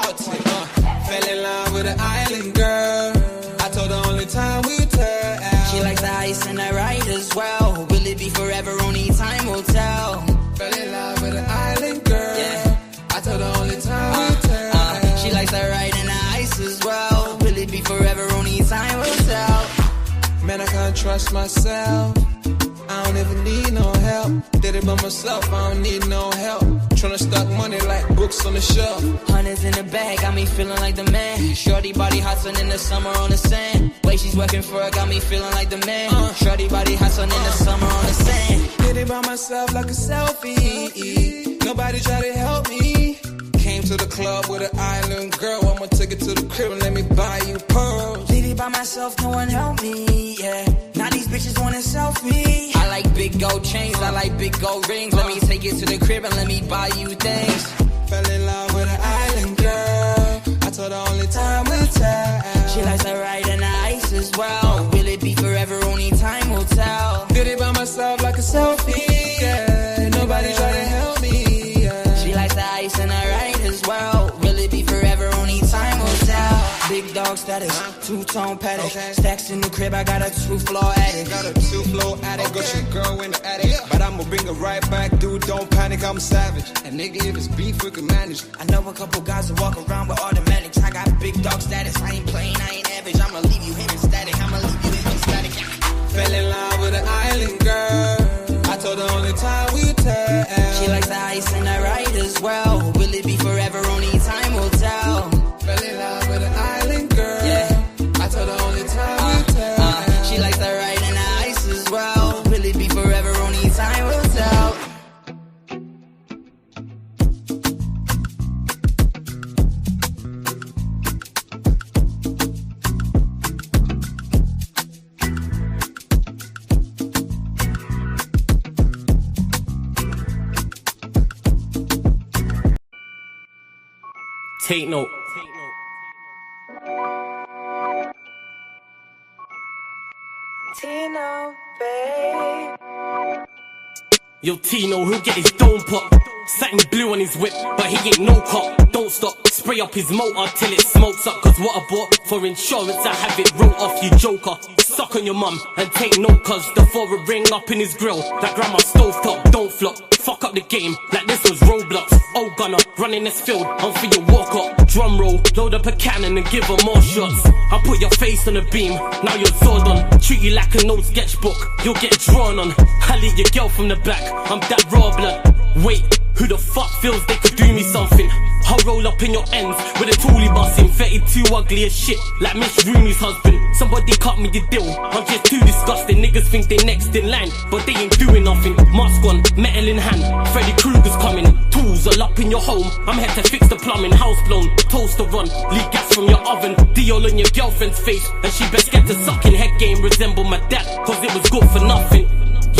salty. Fell in love with an island girl. I told her only time we tell. She likes the ice and the ride as well. Will it be forever? Only time will tell. Fell in love with an island girl. Yeah. I told her only time will tell. She likes the ride and the ice as well. Will it be forever? Only time will tell. Man, I can't trust myself. I don't even need no help. Did it by myself, I don't need no help. Tryna stack money like books on the shelf. Hundreds in the bag, got me feeling like the man. Shorty body hot sun in the summer on the sand. Way she's working for it, got me feeling like the man. Shorty body hot sun in the summer on the sand. Did it by myself like a selfie. Nobody try to help me. Came to the club with an island girl. I'ma take it to the crib and let me buy you pearls. Did it by myself, no one help me, yeah. Now these bitches wanna selfie. I like big gold chains, I like big gold rings. Let me take it to the crib and let me buy you things. Fell in love with an island girl. I told her only time will tell. She likes the ride and the ice as well. Will it be forever? Only time will tell. Did it by myself like a selfie, yeah. Nobody try to help me, yeah. She likes the ice and the ride as well. Will it be forever? Only time will tell. Big dog status, two-tone paddock. Stacks in the crib, I got a two-floor attic. Got a two-floor attic, got your girl in the attic. But I'ma bring her right back, dude, don't panic, I'm savage. And nigga, if it's beef, we can manage. I know a couple guys that walk around with automatics. I got big dog status, I ain't playing, I ain't average. I'ma leave you hitting static, I'ma leave you hitting static. Fell in love with an island girl. I told her only time we tell. She likes the ice and the ride as well. Will it be forever? Only time will tell. Fell in love with an island girl. Yeah. I told her only time will tell. She likes the ride and the ice as well. Will it be forever? Only time will tell. Take note. Tino, babe. Yo, Tino, he'll get his dome pop. Satin blue on his whip, but he ain't no cop. Don't stop, spray up his motor till it smokes up. Cause what I bought for insurance, I have it wrote off, you joker. Suck on your mum and take note, cause the foreign ring up in his grill. That grandma stovetop, don't flop. Fuck up the game like this was Roblox. Oh gunner, running this field, I'm for your walk up. Drum roll, load up a cannon and give her more shots. I put your face on a beam, now you're Zordon. Treat you like an old sketchbook, you'll get drawn on. I lead your girl from the back, I'm that raw blood. Wait, who the fuck feels they could do me something? I'll roll up in your ends with a toolie busting. 32 ugly as shit, like Miss Rooney's husband. Somebody cut me a deal, I'm just too disgusting. Niggas think they next in line, but they ain't doing nothing. Mask on, metal in hand, Freddy Krueger's coming. Tools all up in your home, I'm here to fix the plumbing. House blown, toaster run, leak gas from your oven. Dior on your girlfriend's face, and she best get to sucking. Head game resemble my dad, cause it was good for nothing.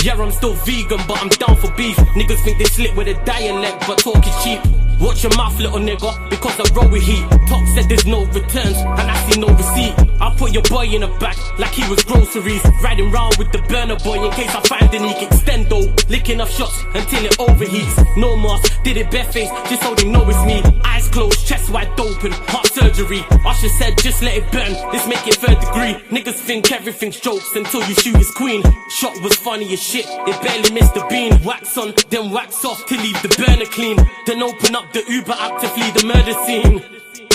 Yeah, I'm still vegan, but I'm down for beef. Niggas think they slick with a dialect, but talk is cheap. Watch your mouth, little nigga, because I roll with heat. Top said there's no returns, and I see no receipt. I put your boy in the back, like he was groceries. Riding round with the burner boy, in case I find any extendo. Licking off shots, until it overheats. No mask, did it bareface, just so they know it's me. Eyes closed, chest wide open, heart surgery. Usher said just let it burn, let's make it third degree. Niggas think everything's jokes, until you shoot his queen. Shot was funny as shit, it barely missed the beam. Wax on, then wax off to leave the burner clean. Then open up the Uber app to flee the murder scene.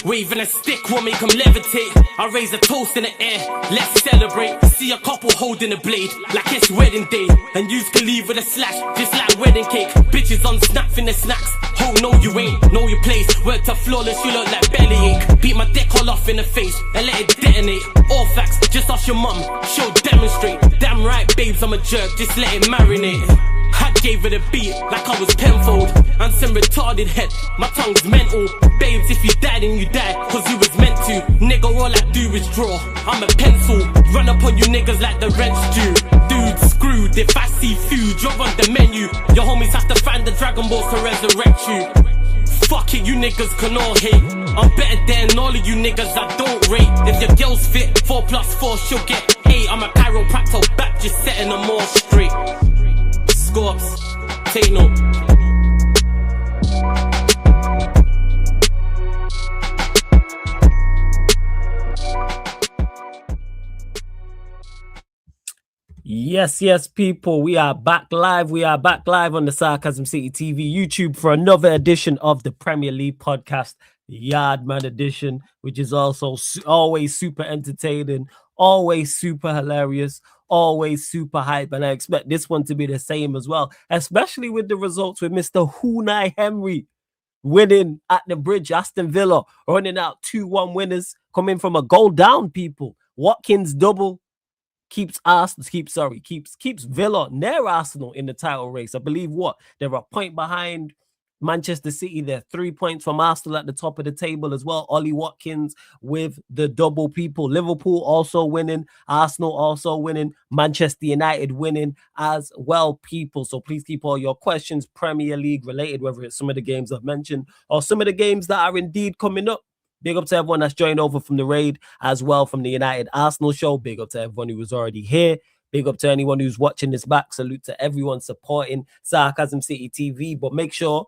Waving a stick will make them levitate. I raise a toast in the air, let's celebrate. See a couple holding a blade, like it's wedding day. And yous can leave with a slash, just like wedding cake. Bitches on snap in the snacks. Oh no you ain't, know your place. Worked up flawless, you look like bellyache. Beat my dick all off in the face, and let it detonate. All facts, just ask your mum, she'll demonstrate. Damn right babes, I'm a jerk, just let it marinate. I gave it a beat like I was Penfold. And some retarded head, my tongue's mental. Babes, if you die then you die, cause you was meant to. Nigga, all I do is draw, I'm a pencil. Run up on you niggas like the rents do. Dude, screwed, if I see food, you're on the menu. Your homies have to find the Dragon Balls to resurrect you. Fuck it, you niggas can all hate. I'm better than all of you niggas I don't rate. If your girl's fit, 4 plus 4 she'll get 8. I'm a chiropractor back, just setting them all straight. Scorps, take note. Yes, people. We are back live. We are back live on the Sarcasm City TV YouTube for another edition of the Premier League podcast, the Yardman edition, which is also always super entertaining, always super hilarious, always super hype. And I expect this one to be the same as well, especially with the results with Mr. Unai Emery winning at the bridge. Aston Villa running out 2-1 winners, coming from a goal down, people. Watkins double. Keeps Villa near Arsenal in the title race. I believe they're a point behind Manchester City. They're 3 points from Arsenal at the top of the table as well. Ollie Watkins with the double, people. Liverpool also winning, Arsenal also winning, Manchester United winning as well, people. So please keep all your questions Premier League related, whether it's some of the games I've mentioned or some of the games that are indeed coming up. Big up to everyone that's joined over from the raid as well, from the United Arsenal show. Big up to everyone who was already here. Big up to anyone who's watching this back. Salute to everyone supporting Sarcasm City TV. But make sure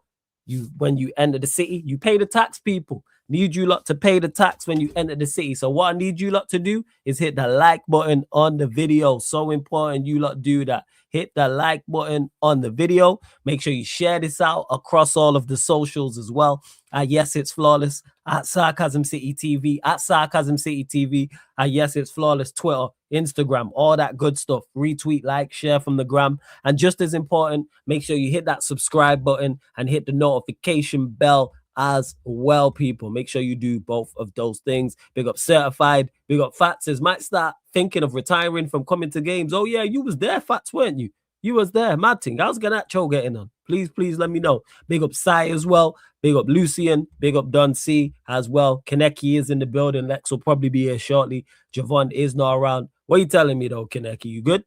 when you enter the city, you pay the tax, people. Need you lot to pay the tax when you enter the city. So what I need you lot to do is hit the like button on the video. So important you lot do that. Hit the like button on the video. Make sure you share this out across all of the socials as well. Yes, it's flawless at Sarcasm City TV, at Sarcasm City TV. Yes, it's flawless. Twitter, Instagram, all that good stuff. Retweet, like, share from the gram. And just as important, make sure you hit that subscribe button and hit the notification bell as well, people. Make sure you do both of those things. Big up Certified, big up Fats. Might start thinking of retiring from coming to games. Oh yeah, you was there, Fats, weren't you? You was there. Mad thing. How's Ganacho getting on? Please let me know. Big up Sai as well. Big up Lucian. Big up Don C as well. Kaneki is in the building. Lex will probably be here shortly. Javon is not around. What are you telling me though, Kaneki? You good?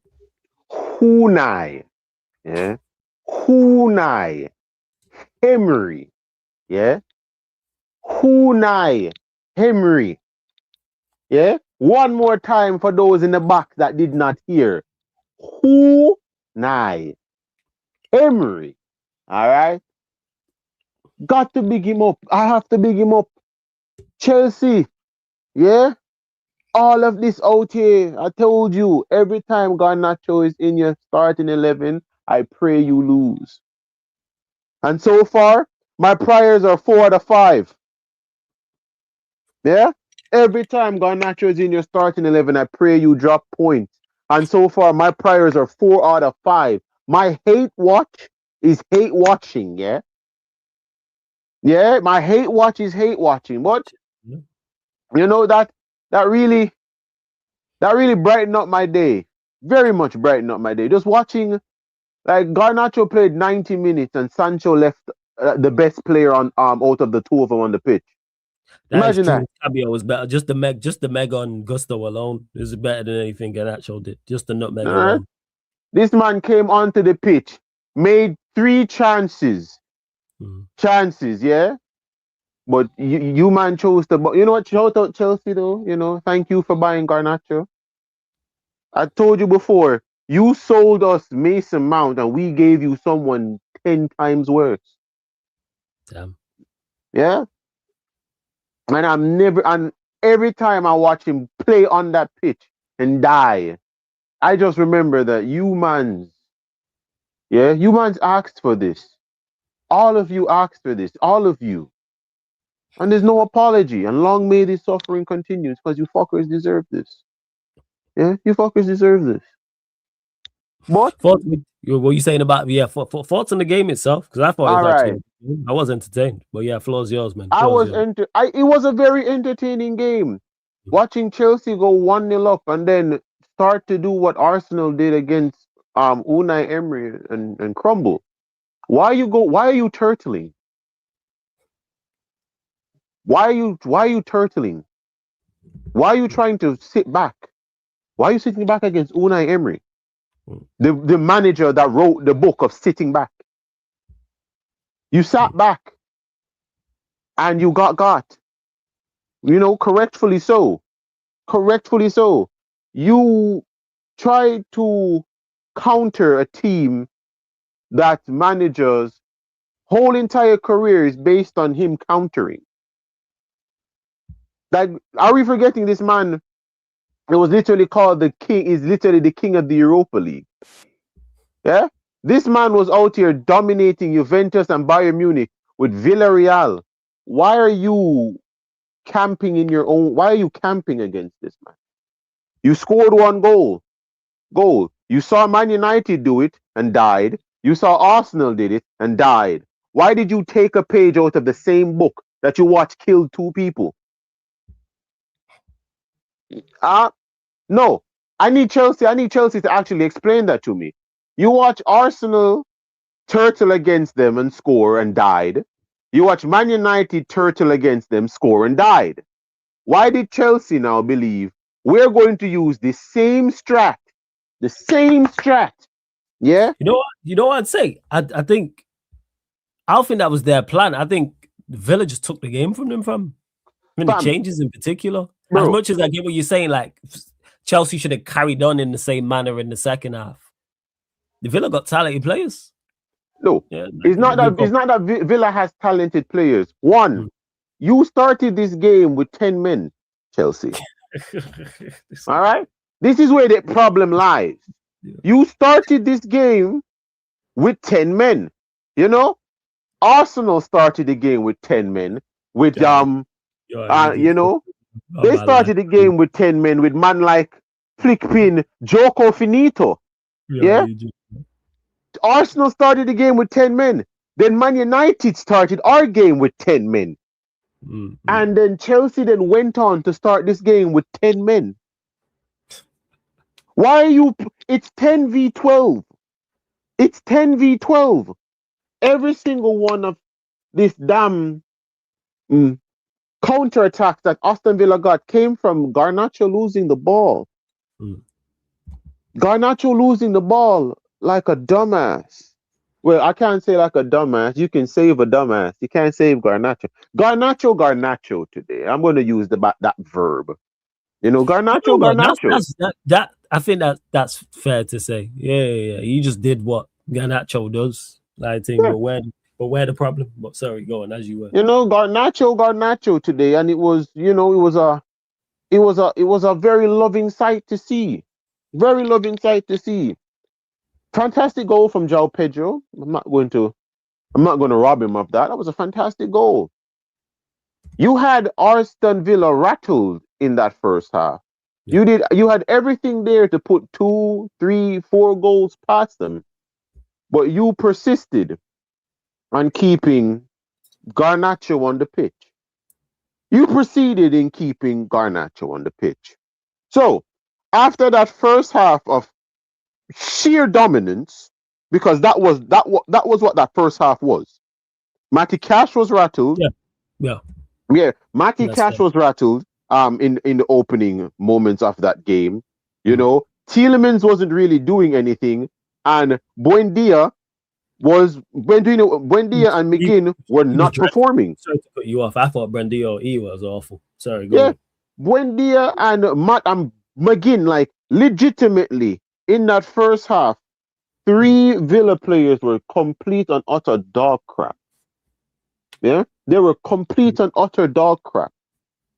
Unai. Yeah. Unai Emery. Yeah. Unai Emery. Yeah. One more time for those in the back that did not hear. Unai Emery. All right. Got to big him up. I have to big him up. Chelsea. Yeah. All of this out here. I told you, every time Garnacho is in your starting 11, I pray you lose. And so far, my prayers are 4 out of 5. Yeah? Every time Garnacho is in your starting 11, I pray you drop points. And so far, my prayers are 4 out of 5. My hate watch is hate watching, yeah? Yeah, my hate watch is hate watching. But, you know, that really brightened up my day. Very much brightened up my day. Just watching, like, Garnacho played 90 minutes and Sancho left the best player on out of the two of them on the pitch. Imagine that. Fabio was better. Just the Meg on Gusto alone is better than anything Garnacho did. Just the nutmeg alone. This man came onto the pitch, made 3 chances. Chances, yeah? But you man chose to... You know what? Shout out Chelsea, though. You know, thank you for buying Garnacho. I told you before, you sold us Mason Mount and we gave you someone 10 times worse. Damn. Yeah? And every time I watch him play on that pitch and die, I just remember that humans asked for this. All of you asked for this. All of you. And there's no apology. And long may this suffering continue because you fuckers deserve this. Yeah? You fuckers deserve this. But what were you saying about thoughts on the game itself? Because I thought I was entertained. But yeah, floor's yours, man. It was a very entertaining game. Watching Chelsea go 1-0 up and then start to do what Arsenal did against Unai Emery and crumble. Why are you turtling? Why are you turtling? Why are you trying to sit back? Why are you sitting back against Unai Emery? The manager that wrote the book of sitting back. You sat back and you got. You know, correctfully so. Correctfully so. You tried to counter a team that manager's whole entire career is based on him countering. Like, are we forgetting this man? It was literally called the king of the Europa League. Yeah? This man was out here dominating Juventus and Bayern Munich with Villarreal. Why are you camping in your own? Why are you camping against this man? You scored one goal. You saw Man United do it and died. You saw Arsenal did it and died. Why did you take a page out of the same book that you watched kill two people? No. I need Chelsea to actually explain that to me. You watch Arsenal turtle against them and score and died. You watch Man United turtle against them, score and died. Why did Chelsea now believe we're going to use the same strat? The same strat. Yeah? You know what I'd say? I don't think that was their plan. I think Villa just took the game from them, fam. I mean, the changes in particular. Bro. As much as I get what you're saying, like Chelsea should have carried on in the same manner in the second half. The Villa got talented players. No, it's not that Villa has talented players. One, you started this game with 10 men, Chelsea. All right? This is where the problem lies. Yeah. You started this game with 10 men. You know? Arsenal started the game with 10 men. With they started the game with 10 men with man like Flickpin, Joko Finito. Yeah? Arsenal started the game with 10 men. Then Man United started our game with 10 men. Mm-hmm. And then Chelsea then went on to start this game with 10 men. Why are you... It's 10v12. It's 10v12. Every single one of this damn counter-attacks that Aston Villa got came from Garnacho losing the ball. Mm. Garnacho losing the ball like a dumbass. Well, I can't say like a dumbass. You can save a dumbass. You can't save Garnacho. Garnacho today. I'm going to use that verb. You know, Garnacho. That I think that's fair to say. Yeah. You just did what Garnacho does. I think, but where the problem? But sorry, go on as you were. You know, Garnacho today, and it was a very loving sight to see. Very loving sight to see. Fantastic goal from João Pedro. I'm not going to rob him of that. That was a fantastic goal. You had Aston Villa rattled in that first half. Yeah. You had everything there to put 2, 3, 4 goals past them. But you persisted on keeping Garnacho on the pitch. You proceeded in keeping Garnacho on the pitch. So, after that first half of sheer dominance, because that was what that first half was. Matty Cash was rattled. Yeah. Matty Cash was rattled in the opening moments of that game. You know, Tielemans wasn't really doing anything, and Buendia and McGinn were not performing. Sorry to cut you off. I thought Buendia was awful. Sorry, go on. Buendia and McGinn, like, legitimately, in that first half, 3 Villa players were complete and utter dog crap. Yeah? They were complete and utter dog crap.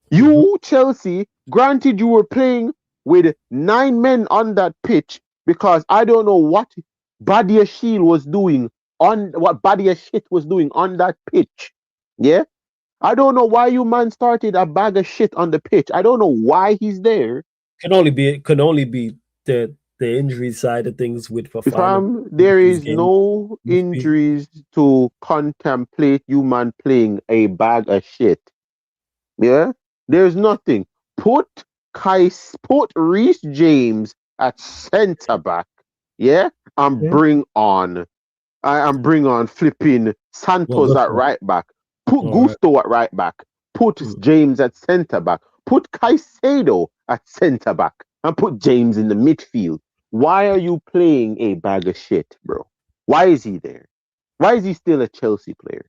You, Chelsea, granted you were playing with 9 men on that pitch because I don't know what Badia Shield was doing on that pitch. Yeah? I don't know why you man started a bag of shit on the pitch. I don't know why he's there. Can only be the injury side of things with Fafana. There is no injuries to contemplate you man playing a bag of shit. Yeah? There's nothing. Put Reece James at centre back. Yeah? And bring on flipping Santos at right back. Put Gusto at right back. Put James at centre back. Put Caicedo at centre back. And put James in the midfield. Why are you playing a bag of shit, bro? Why is he there? Why is he still a Chelsea player?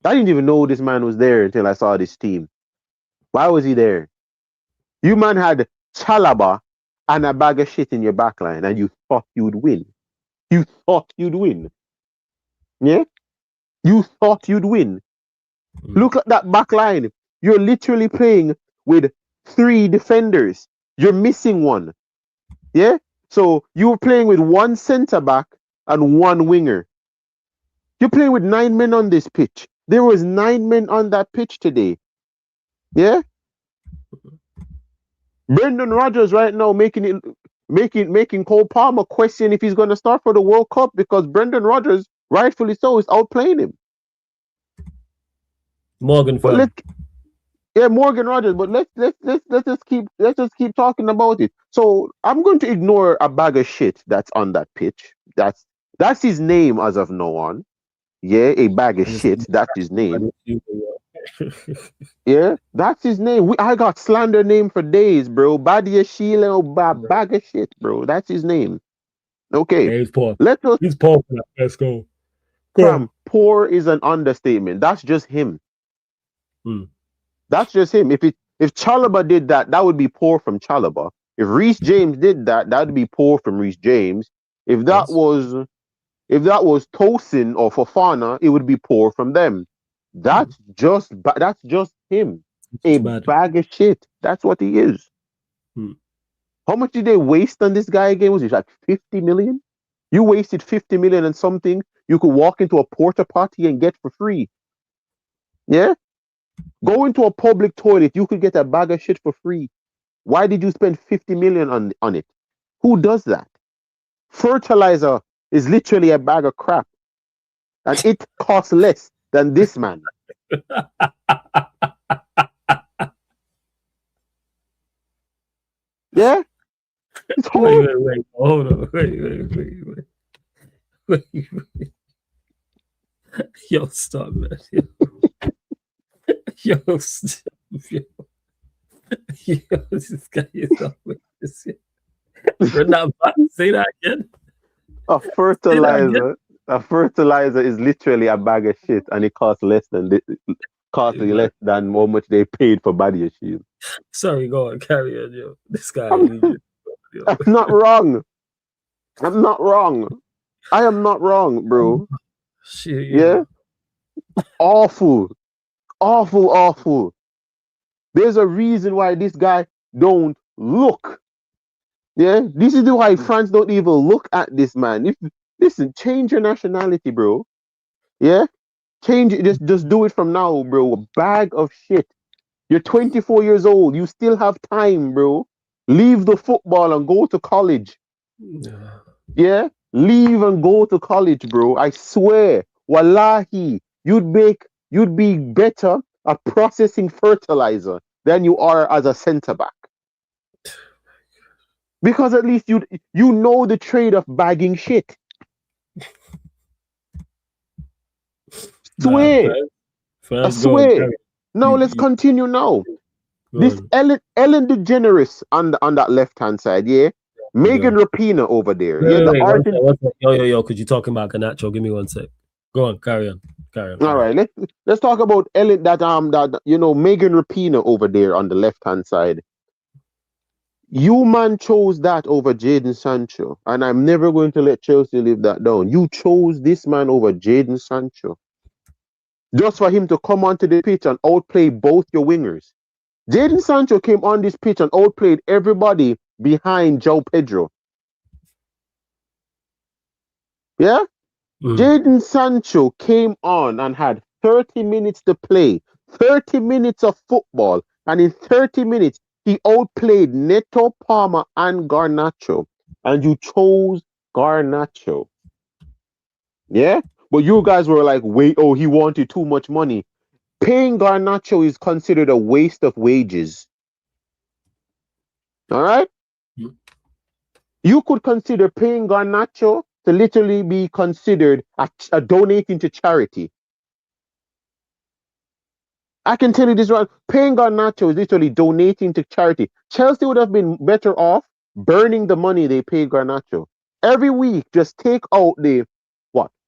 I didn't even know this man was there until I saw this team. Why was he there? You man had Chalaba and a bag of shit in your backline and you thought you'd win. You thought you'd win. Yeah? You thought you'd win. Look at that backline. You're literally playing with 3 defenders. You're missing one. Yeah? So you were playing with one centre back and one winger. You're playing with 9 men on this pitch. There was 9 men on that pitch today. Yeah? Brendan Rodgers right now making Cole Palmer question if he's going to start for the World Cup because Brendan Rodgers, rightfully so, is outplaying him. Morgan Fam. Morgan Rodgers. But let's just keep talking about it. So I'm going to ignore a bag of shit that's on that pitch. That's his name as of now on. Yeah, a bag of shit. That's his name. Yeah, that's his name. I got slander name for days, bro. Badia Sheila, bag of shit, bro. That's his name. Okay. Yeah, he's poor. He's poor. Let's go. Fam, poor is an understatement. That's just him. That's just him. If Chalobah did that, that would be poor from Chalobah. If Reece James did that, that would be poor from Reece James. If that was Tosin or Fofana, it would be poor from them. That's just him. Bag of shit. That's what he is. How much did they waste on this guy again? Was it like 50 million? You wasted 50 million on something you could walk into a porta potty and get for free. Yeah? Go into a public toilet, you could get a bag of shit for free. Why did you spend 50 million on it? Who does that? Fertilizer is literally a bag of crap. And it costs less than this man. Yeah? Wait. Hold on. Wait. Yo, stop, man. Yo, stop. Yo, this guy is always... We're not about to say that again. A fertilizer is literally a bag of shit, and it costs less than how much they paid for Badia Shield. Sorry, go on, carry on, yo. This guy. I'm not wrong. I'm not wrong. I am not wrong, bro. Shit, yeah. Awful. There's a reason why this guy don't look. Yeah, this is why France don't even look at this man. Listen, change your nationality, bro. Yeah, change it. Just do it from now, bro. A bag of shit. You're 24 years old. You still have time, bro. Leave the football and go to college. Yeah, leave and go to college, bro. I swear, wallahi, you'd be better at processing fertilizer than you are as a centre back. Because at least you know the trade of bagging shit. Swear. I swear. Now let's continue now. This Ellen DeGeneres on that left-hand side, yeah? Megan Rapinoe over there. Yo, could you talk about Garnacho? Give me 1 sec. Go on, carry on. All right, let's talk about Megan Rapinoe over there on the left-hand side. You man chose that over Jadon Sancho, and I'm never going to let Chelsea live that down. You chose this man over Jadon Sancho just for him to come onto the pitch and outplay both your wingers. Jadon Sancho came on this pitch and outplayed everybody behind João Pedro. Yeah? Jadon Sancho came on and had 30 minutes to play, 30 minutes of football, and in 30 minutes, he outplayed Neto, Palmer, and Garnacho. And you chose Garnacho. Yeah? But you guys were like, he wanted too much money. Paying Garnacho is considered a waste of wages. All right? You could consider paying Garnacho to literally be considered a donating to charity. I can tell you this right. Paying Garnacho is literally donating to charity. Chelsea would have been better off burning the money they paid Garnacho. Every week, just take out the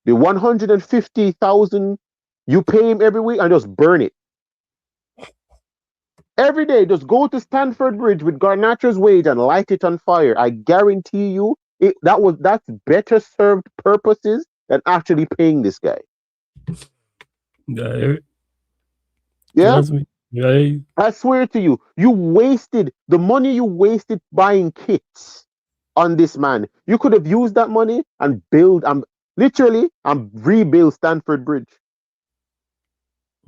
150,000 you pay him every week and just burn it. Every day, just go to Stamford Bridge with Garnacho's wage and light it on fire. I guarantee you, that's better served purposes than actually paying this guy. Yeah? I swear to you, the money you wasted buying kits. on this man. You could have used that money and build and rebuild Stamford Bridge.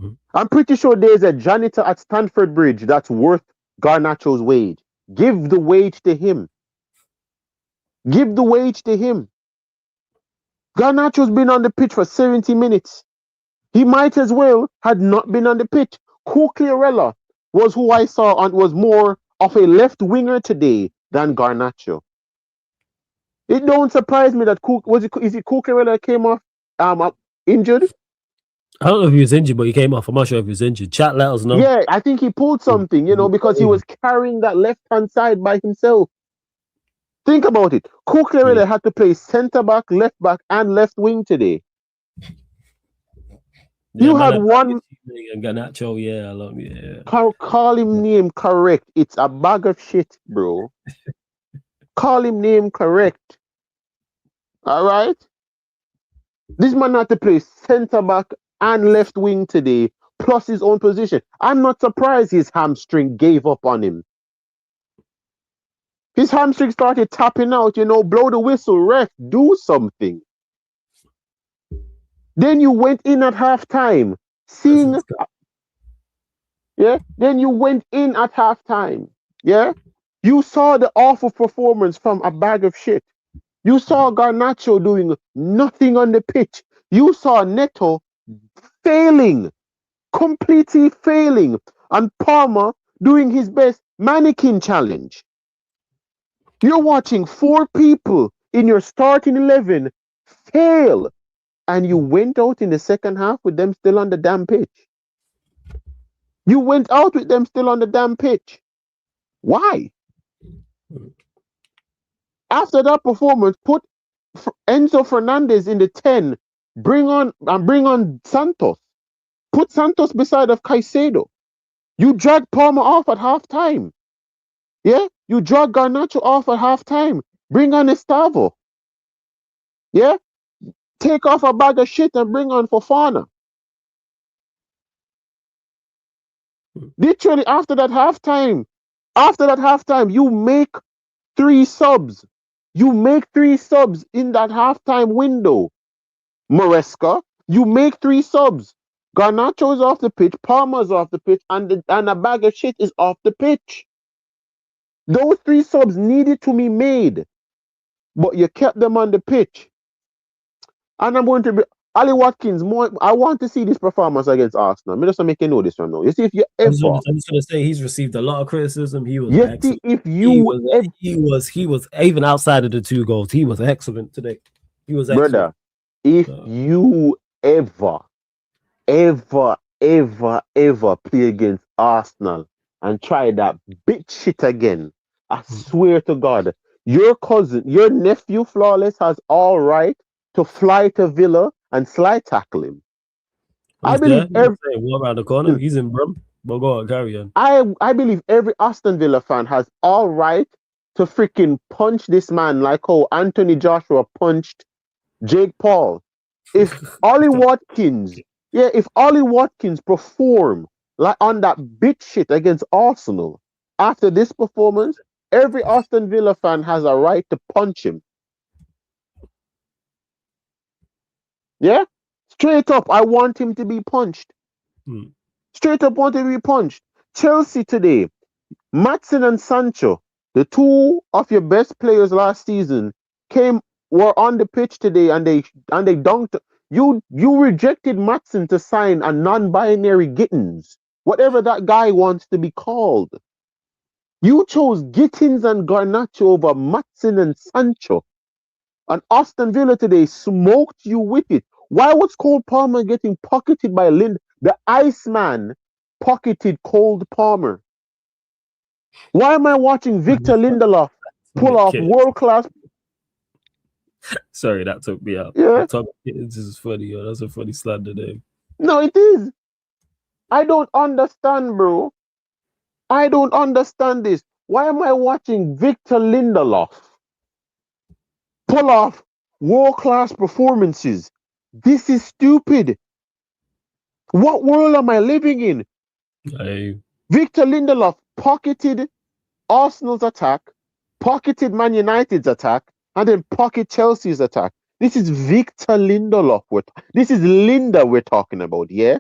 Mhm. I'm pretty sure there's a janitor at Stamford Bridge that's worth Garnacho's wage. Give the wage to him. Give the wage to him. Garnacho's been on the pitch for 70 minutes. He might as well had not been on the pitch. Cucurella was who I saw and was more of a left winger today than Garnacho. It don't surprise me that is it Cucurella came off injured? I don't know if he was injured, but he came off. I'm not sure if he was injured. Chat, let us know. Yeah, I think he pulled something, because he was carrying that left-hand side by himself. Think about it. Cucurella had to play centre-back, left-back, and left wing today. You had one... And Garnacho, yeah. Call him name correct. It's a bag of shit, bro. Call him name correct. All right? This man had to play centre-back and left wing today, plus his own position. I'm not surprised his hamstring gave up on him. His hamstring started tapping out, blow the whistle, ref, do something. Then you went in at halftime, Then you went in at halftime, You saw the awful performance from a bag of shit. You saw Garnacho doing nothing on the pitch. You saw Neto completely failing, and Palmer doing his best mannequin challenge. You're watching 4 people in your starting 11 fail, and you went out in the second half with them still on the damn pitch. You went out with them still on the damn pitch. Why? After that performance, put Enzo Fernandez in the 10. Bring on Santos. Put Santos beside of Caicedo. You drag Palmer off at halftime. Yeah? You drag Garnacho off at halftime. Bring on Estavo. Yeah? Take off a bag of shit and bring on Fofana. Literally after that halftime, you make 3 subs. You make 3 subs in that halftime window. Maresca, you make 3 subs. Garnacho's off the pitch, Palmer's off the pitch, and a bag of shit is off the pitch. Those 3 subs needed to be made, but you kept them on the pitch. And I'm going to be Ali Watkins. I want to see this performance against Arsenal. I'm just to make you know this one now. You see, if you ever, I'm just gonna say he's received a lot of criticism. He was excellent. He was even outside of the 2 goals. He was excellent today. He was excellent. Brother, if you ever play against Arsenal and try that bitch shit again, I swear to God, your nephew Flawless has all right to fly to Villa and slide tackle him. I believe around the corner. He's in Brum. But go on, carry on. I believe every Aston Villa fan has all right to freaking punch this man like how Anthony Joshua punched Jake Paul. If Ollie Watkins perform like on that bitch shit against Arsenal after this performance, every Aston Villa fan has a right to punch him. Yeah? Straight up, I want him to be punched. Straight up, want him to be punched. Chelsea today, Maatsen and Sancho, the 2 of your best players last season, were on the pitch today and they dunked. You rejected Maatsen to sign a non-binary Gittins, whatever that guy wants to be called. You chose Gittins and Garnacho over Maatsen and Sancho. And Aston Villa today smoked you with it. Why was Cole Palmer getting pocketed by the Iceman pocketed Cole Palmer? Why am I watching Victor Lindelof pull off world-class... Sorry, that took me out. Yeah. This is funny, yo. That's a funny slander name. No, it is. I don't understand, bro. I don't understand this. Why am I watching Victor Lindelof pull off world-class performances? This is stupid. What world am I living in? Victor Lindelof pocketed Arsenal's attack, pocketed Man United's attack, and then pocket Chelsea's attack. This is Victor Lindelof. This is Linda we're talking about, yeah?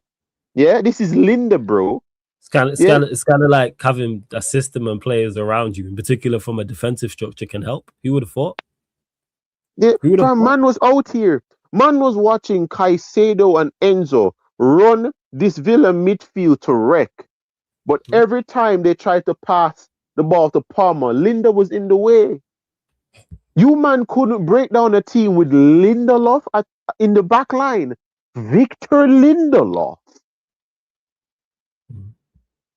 Yeah, this is Linda, bro. It's kind of like having a system and players around you, in particular from a defensive structure, can help. Who would have thought? Yeah, man was out here. Man was watching Caicedo and Enzo run this Villa midfield to wreck. But every time they tried to pass the ball to Palmer, Linda was in the way. You man couldn't break down a team with Lindelof in the back line. Victor Lindelof.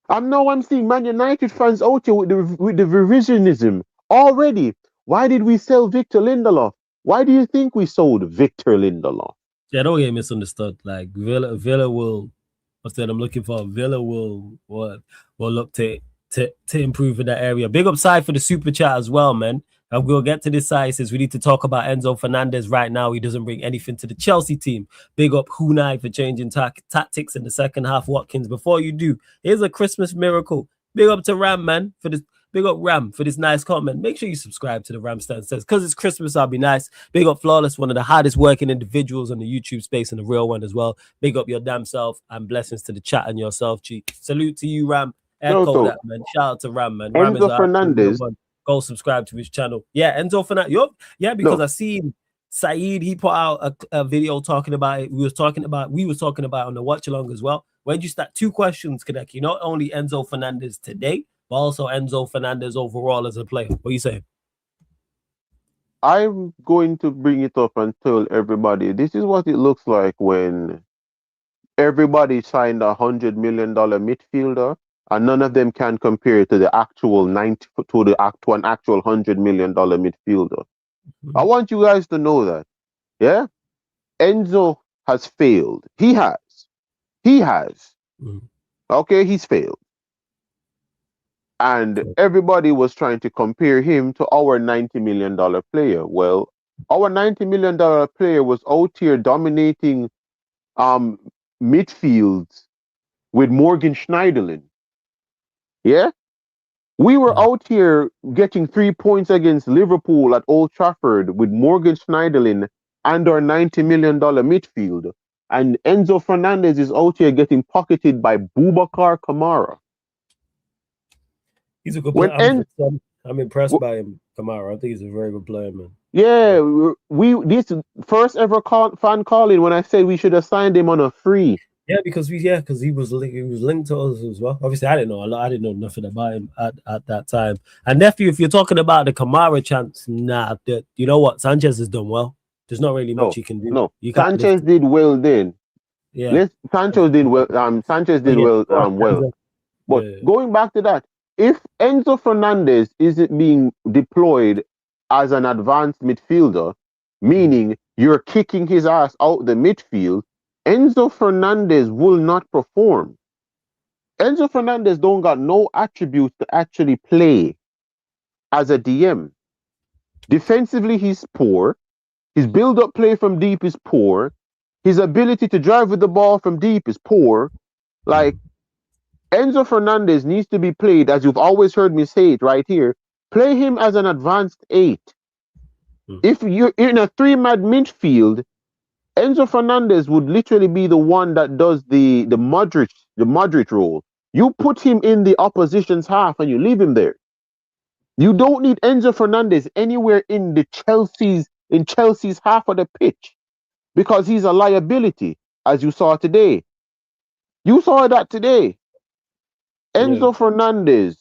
And now I'm seeing Man United fans out here with the revisionism already. Why did we sell Victor Lindelof? Why do you think we sold Victor Lindelof? Yeah, don't get misunderstood. Like Villa will. What's that I'm looking for? Villa will look to improve in that area. Big upside for the super chat as well, man. And we'll get to this side. Says we need to talk about Enzo Fernandez right now. He doesn't bring anything to the Chelsea team. Big up Hunai for changing tactics in the second half. Watkins, before you do, here's a Christmas miracle. Big up to Ram, man, for this. Big up Ram for this nice comment. Make sure you subscribe to the Ramstan Says, because it's Christmas, I'll be nice. Big up Flawless, one of the hardest working individuals on the YouTube space and the real one as well. Big up your damn self and blessings to the chat and yourself, G. Salute to you, Ram. Echo that, man. Shout out to Ram, man. Ram Enzo Fernandez. Go subscribe to his channel. Yeah, Enzo Fernandez. Yeah, because I seen Saeed, he put out a video talking about it. We was talking about on the watch along as well. When you start, two questions, Kadeki. Not only Enzo Fernandez today, but also Enzo Fernandez overall as a player. What are you saying? I'm going to bring it up and tell everybody this is what it looks like when everybody signed $100 million midfielder and none of them can compare to the actual an actual $100 million midfielder. I want you guys to know that, yeah, Enzo has failed. He has. Okay, he's failed. And everybody was trying to compare him to our $90 million player. Well, our $90 million player was out here dominating midfields with Morgan Schneiderlin. Yeah? We were out here getting 3 points against Liverpool at Old Trafford with Morgan Schneiderlin and our $90 million midfield. And Enzo Fernandez is out here getting pocketed by Boubacar Kamara. He's a good player. I'm impressed by him, Kamara. I think he's a very good player, man. Yeah, this first ever fan calling when I said we should have signed him on a free. Yeah, because he was linked to us as well. Obviously, I didn't know a lot. I didn't know nothing about him at that time. And nephew, if you're talking about the Kamara chance, you know what? Sanchez has done well. There's not really much he can do. No, Sanchez did well then. Yeah, Sanchez did well. Sanchez did well. But going back to that, if Enzo Fernandez isn't being deployed as an advanced midfielder, meaning you're kicking his ass out the midfield, Enzo Fernandez will not perform. Enzo Fernandez don't got no attributes to actually play as a DM. Defensively, he's poor. His build-up play from deep is poor. His ability to drive with the ball from deep is poor. Like, Enzo Fernandez needs to be played, as you've always heard me say it right here, play him as an advanced 8. If you're in a 3-man midfield, Enzo Fernandez would literally be the one that does the Modric role. You put him in the opposition's half and you leave him there. You don't need Enzo Fernandez anywhere in Chelsea's half of the pitch because he's a liability, as you saw today. You saw that today. Enzo Fernandez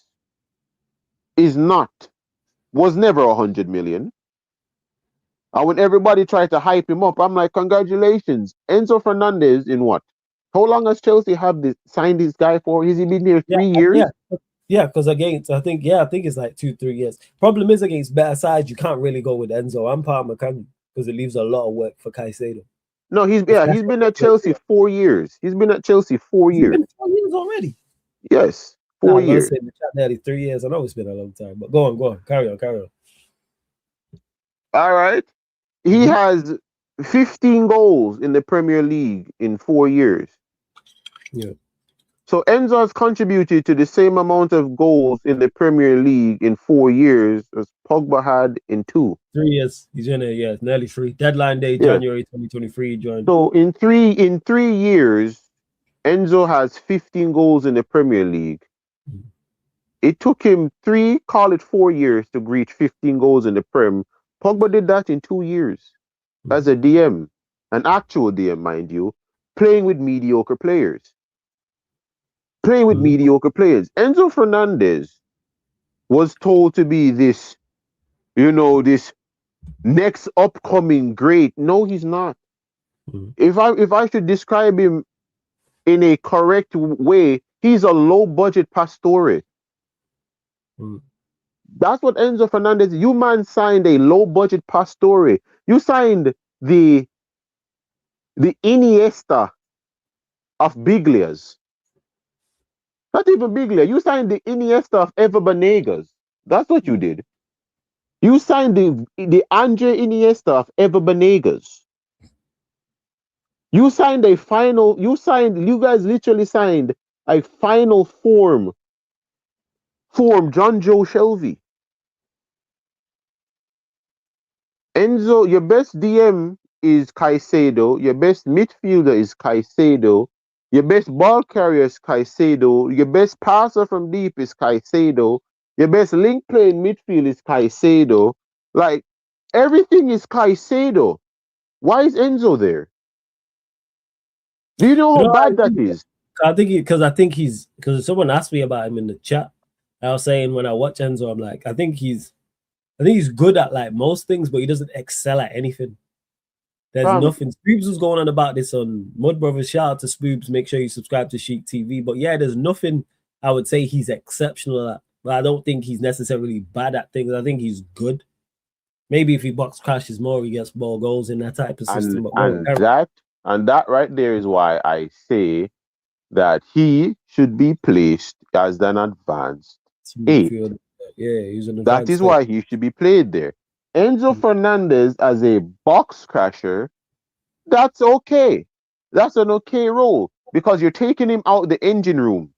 was never 100 million. And when everybody tried to hype him up, I'm like, congratulations. Enzo Fernandez in what? How long has Chelsea signed this guy for? Has he been here 3 years? Yeah, because I think it's like 2-3 years. Problem is against better sides, you can't really go with Enzo and Palmer, can you? Because it leaves a lot of work for Caicedo. No, he's been at Chelsea 4 years. He's been at Chelsea 4 years. He's been 4 years already. Yes, 4 years. Nearly 3 years. I know it's been a long time, but go on. Carry on. All right. He has 15 goals in the Premier League in 4 years. Yeah. So Enzo has contributed to the same amount of goals in the Premier League in 4 years as Pogba had in 2. 3 years. He's in it, yeah, nearly 3. Deadline day, Yeah. January 2023, he joined. So in 3 years, Enzo has 15 goals in the Premier League. It took him 4 years to reach 15 goals in the Prem. Pogba did that in 2 years as a DM, an actual DM, mind you, playing with mediocre players. Enzo Fernandez was told to be this, this next upcoming great. No, he's not. If I should describe him in a correct way, he's a low budget Pastore. That's what Enzo Fernandez. You man signed a low budget Pastore. You signed the Iniesta of Biglias. Not even Biglia. You signed the Iniesta of Ever Banegas. That's what you did. You signed the Andre Iniesta of Ever Banegas. You guys literally signed a final form John Joe Shelby. Enzo, your best DM is Caicedo. Your best midfielder is Caicedo. Your best ball carrier is Caicedo. Your best passer from deep is Caicedo. Your best link play in midfield is Caicedo. Like, everything is Caicedo. Why is Enzo there? Do you know how bad that is? I think because someone asked me about him in the chat. I was saying when I watch Enzo, I'm like, I think he's good at like most things, but he doesn't excel at anything. There's nothing. Spoobs was going on about this on Mud Brothers. Shout out to Spoobs. Make sure you subscribe to Chic TV. But yeah, there's nothing I would say he's exceptional at. But I don't think he's necessarily bad at things. I think he's good. Maybe if he box crashes more, he gets more goals in that type of system. And that right there is why I say that he should be placed as an advanced 8. Yeah, he's an advanced. That is why he should be played there. Enzo Fernandez as a box crasher, that's okay. That's an okay role because you're taking him out the engine room.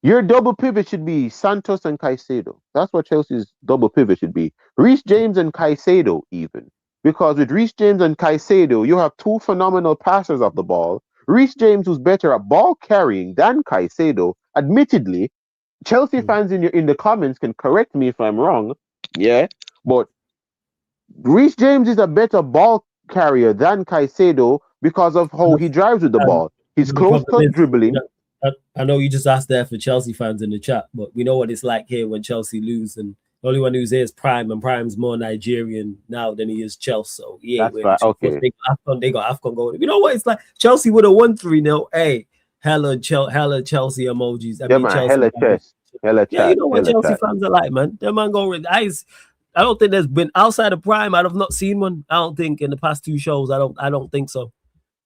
Your double pivot should be Santos and Caicedo. That's what Chelsea's double pivot should be. Reece James and Caicedo even. Because with Reece James and Caicedo, you have 2 phenomenal passers of the ball. Reece James, who's better at ball carrying than Caicedo. Admittedly, Chelsea fans in the comments can correct me if I'm wrong. Yeah, but Reece James is a better ball carrier than Caicedo because of how he drives with the ball. He's close to dribbling. I know you just asked there for Chelsea fans in the chat, but we know what it's like here when Chelsea lose, and the only one who's here is Prime, and Prime's more Nigerian now than he is Chelsea. So yeah, that's right. Okay. They got AFCON going. You know what? It's like Chelsea would have won 3-0. Hey, hella Chelsea emojis. Yeah, you know what Chelsea fans are like, man. Them man go with eyes. I don't think there's been outside of Prime. I'd have not seen one. I don't think in the past 2 shows. I don't think so.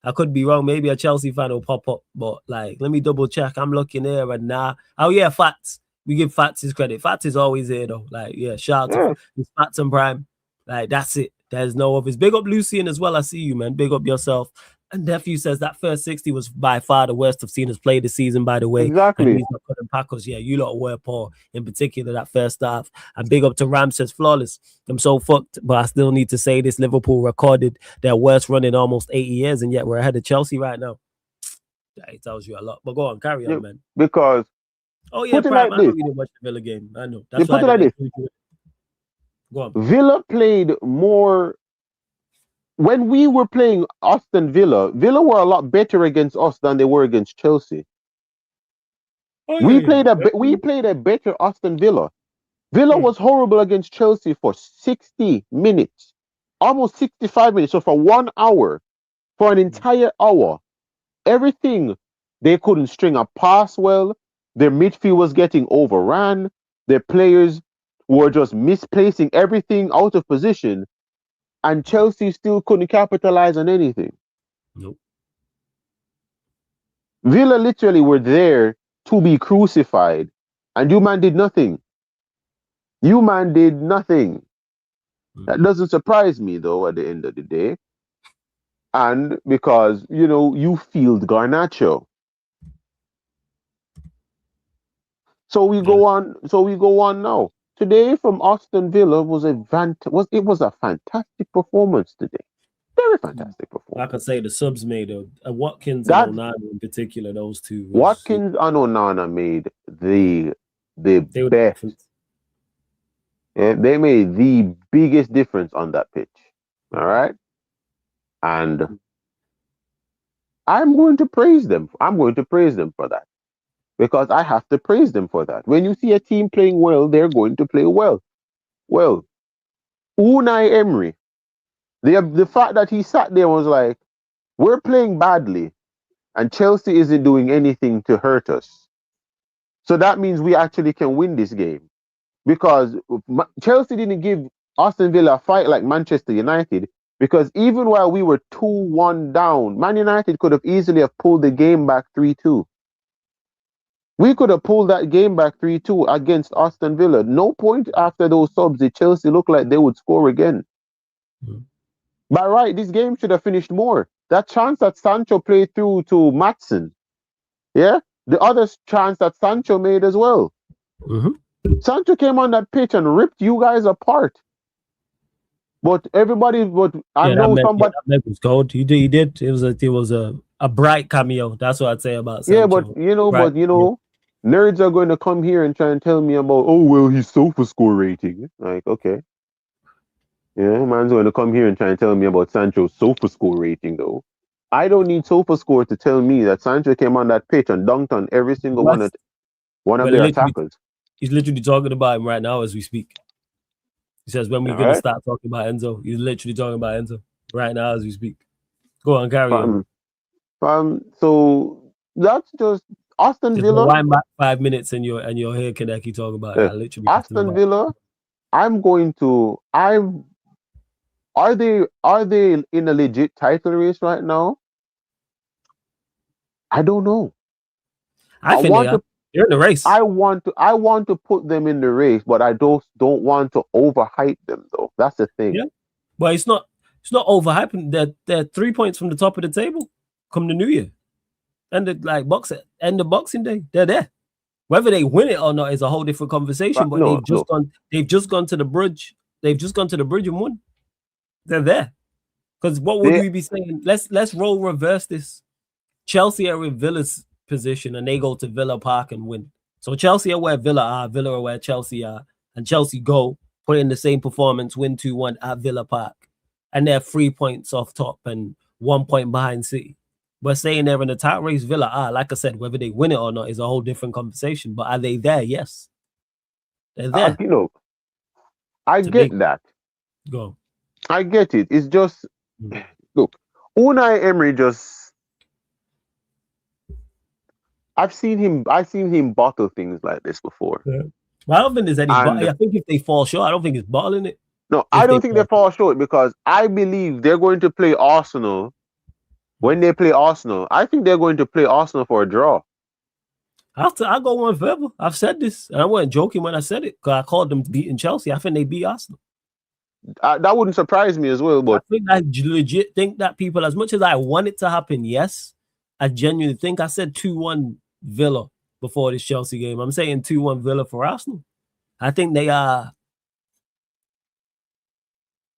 I could be wrong. Maybe a Chelsea fan will pop up, but like, let me double check. I'm looking here and nah. Oh yeah, Fats. We give Fats his credit. Fats is always here though. Like, yeah, shout out to Fats and Prime. Like, that's it. There's no others. Big up Lucian as well. I see you, man. Big up yourself. And Nephew says that first 60 was by far the worst I've seen us play this season, by the way. Exactly. And he's not putting Packers. Yeah, you lot were poor, in particular that first half. And big up to Ram says flawless. I'm so fucked, but I still need to say this. Liverpool recorded their worst run in almost 80 years, and yet we're ahead of Chelsea right now. It tells you a lot. But go on, carry on, man. Because Prime, I know you didn't watch the Villa game. I know. That's why like this. Go on. Villa played more. When we were playing Aston Villa were a lot better against us than they were against Chelsea. We played a better Aston Villa. Villa was horrible against Chelsea for 60 minutes, almost 65 minutes. So for 1 hour, for an entire hour, everything, they couldn't string a pass well. Their midfield was getting overran. Their players were just misplacing everything out of position. And Chelsea still couldn't capitalize on anything. Nope. Villa literally were there to be crucified. And you man did nothing. That doesn't surprise me, though, at the end of the day. And because, you field Garnacho. So we go on. So we go on now. Today from Aston Villa was a fantastic performance today. Very fantastic performance. Like I say, the subs made a Watkins That and Onana in particular. Those two. Watkins and Onana made the They were the best. difference. Yeah, they made the biggest difference on that pitch. All right, and I'm going to praise them. I'm going to praise them for that because I have to praise them for that. When you see a team playing well, they're going to play well. Well, Unai Emery, the fact that he sat there was like, we're playing badly, and Chelsea isn't doing anything to hurt us. So that means we actually can win this game. Because Chelsea didn't give Aston Villa a fight like Manchester United, because even while we were 2-1 down, Man United could have easily have pulled the game back 3-2. We could have pulled that game back 3-2 against Aston Villa. No point after those subs did Chelsea look like they would score again. By right, this game should have finished more. That chance that Sancho played through to Maatsen, yeah? The other chance that Sancho made as well. Sancho came on that pitch and ripped you guys apart. But everybody, I know somebody. That was gold. He did. It was a bright cameo. That's what I'd say about Sancho. Yeah, but nerds are going to come here and try and tell me about, oh well, his sofa score rating. Like, okay. Yeah, man's going to come here and try and tell me about Sancho's sofa score rating, though. I don't need sofa score to tell me that Sancho came on that pitch and dunked on every single one of their attackers. He's literally talking about him right now as we speak. He says, when we're going to start talking about Enzo, he's literally talking about Enzo right now as we speak. Go on, carry on. So that's just Aston Villa. Wind back 5 minutes and you're here, Kaneki, talk about it. Literally Aston Villa. Are they in a legit title race right now? I don't know. I think they're in the race. I want to put them in the race, but I don't want to overhype them though. That's the thing. Yeah, but it's not overhyping. They're 3 points from the top of the table come the new year, and end of Boxing Day. They're there. Whether they win it or not is a whole different conversation. But they've just gone to the bridge. They've just gone to the bridge and won. They're there. Because what would we be saying? Let's role reverse this. Chelsea are in Villa's position and they go to Villa Park and win. So Chelsea are where Villa are, Villa are where Chelsea are, and Chelsea go put in the same performance, win 2-1 at Villa Park, and they're 3 points off top and 1 point behind City. We're saying they're in the title race. Villa are, like I said, whether they win it or not is a whole different conversation. But are they there? Yes, they're there. I get that. Go. I get it. It's just look, Unai Emery I've seen him bottle things like this before. Yeah. Well, I don't think there's any. I think if they fall short, I don't think it's bottling it. No, I don't think they fall short because I believe they're going to play Arsenal. When they play Arsenal, I think they're going to play Arsenal for a draw. I'll go one forever. I've said this, and I wasn't joking when I said it because I called them beating Chelsea. I think they beat Arsenal. That wouldn't surprise me as well. But I legit think that people, as much as I want it to happen, yes, I genuinely think I said 2-1 Villa before this Chelsea game. I'm saying 2-1 Villa for Arsenal. I think they are.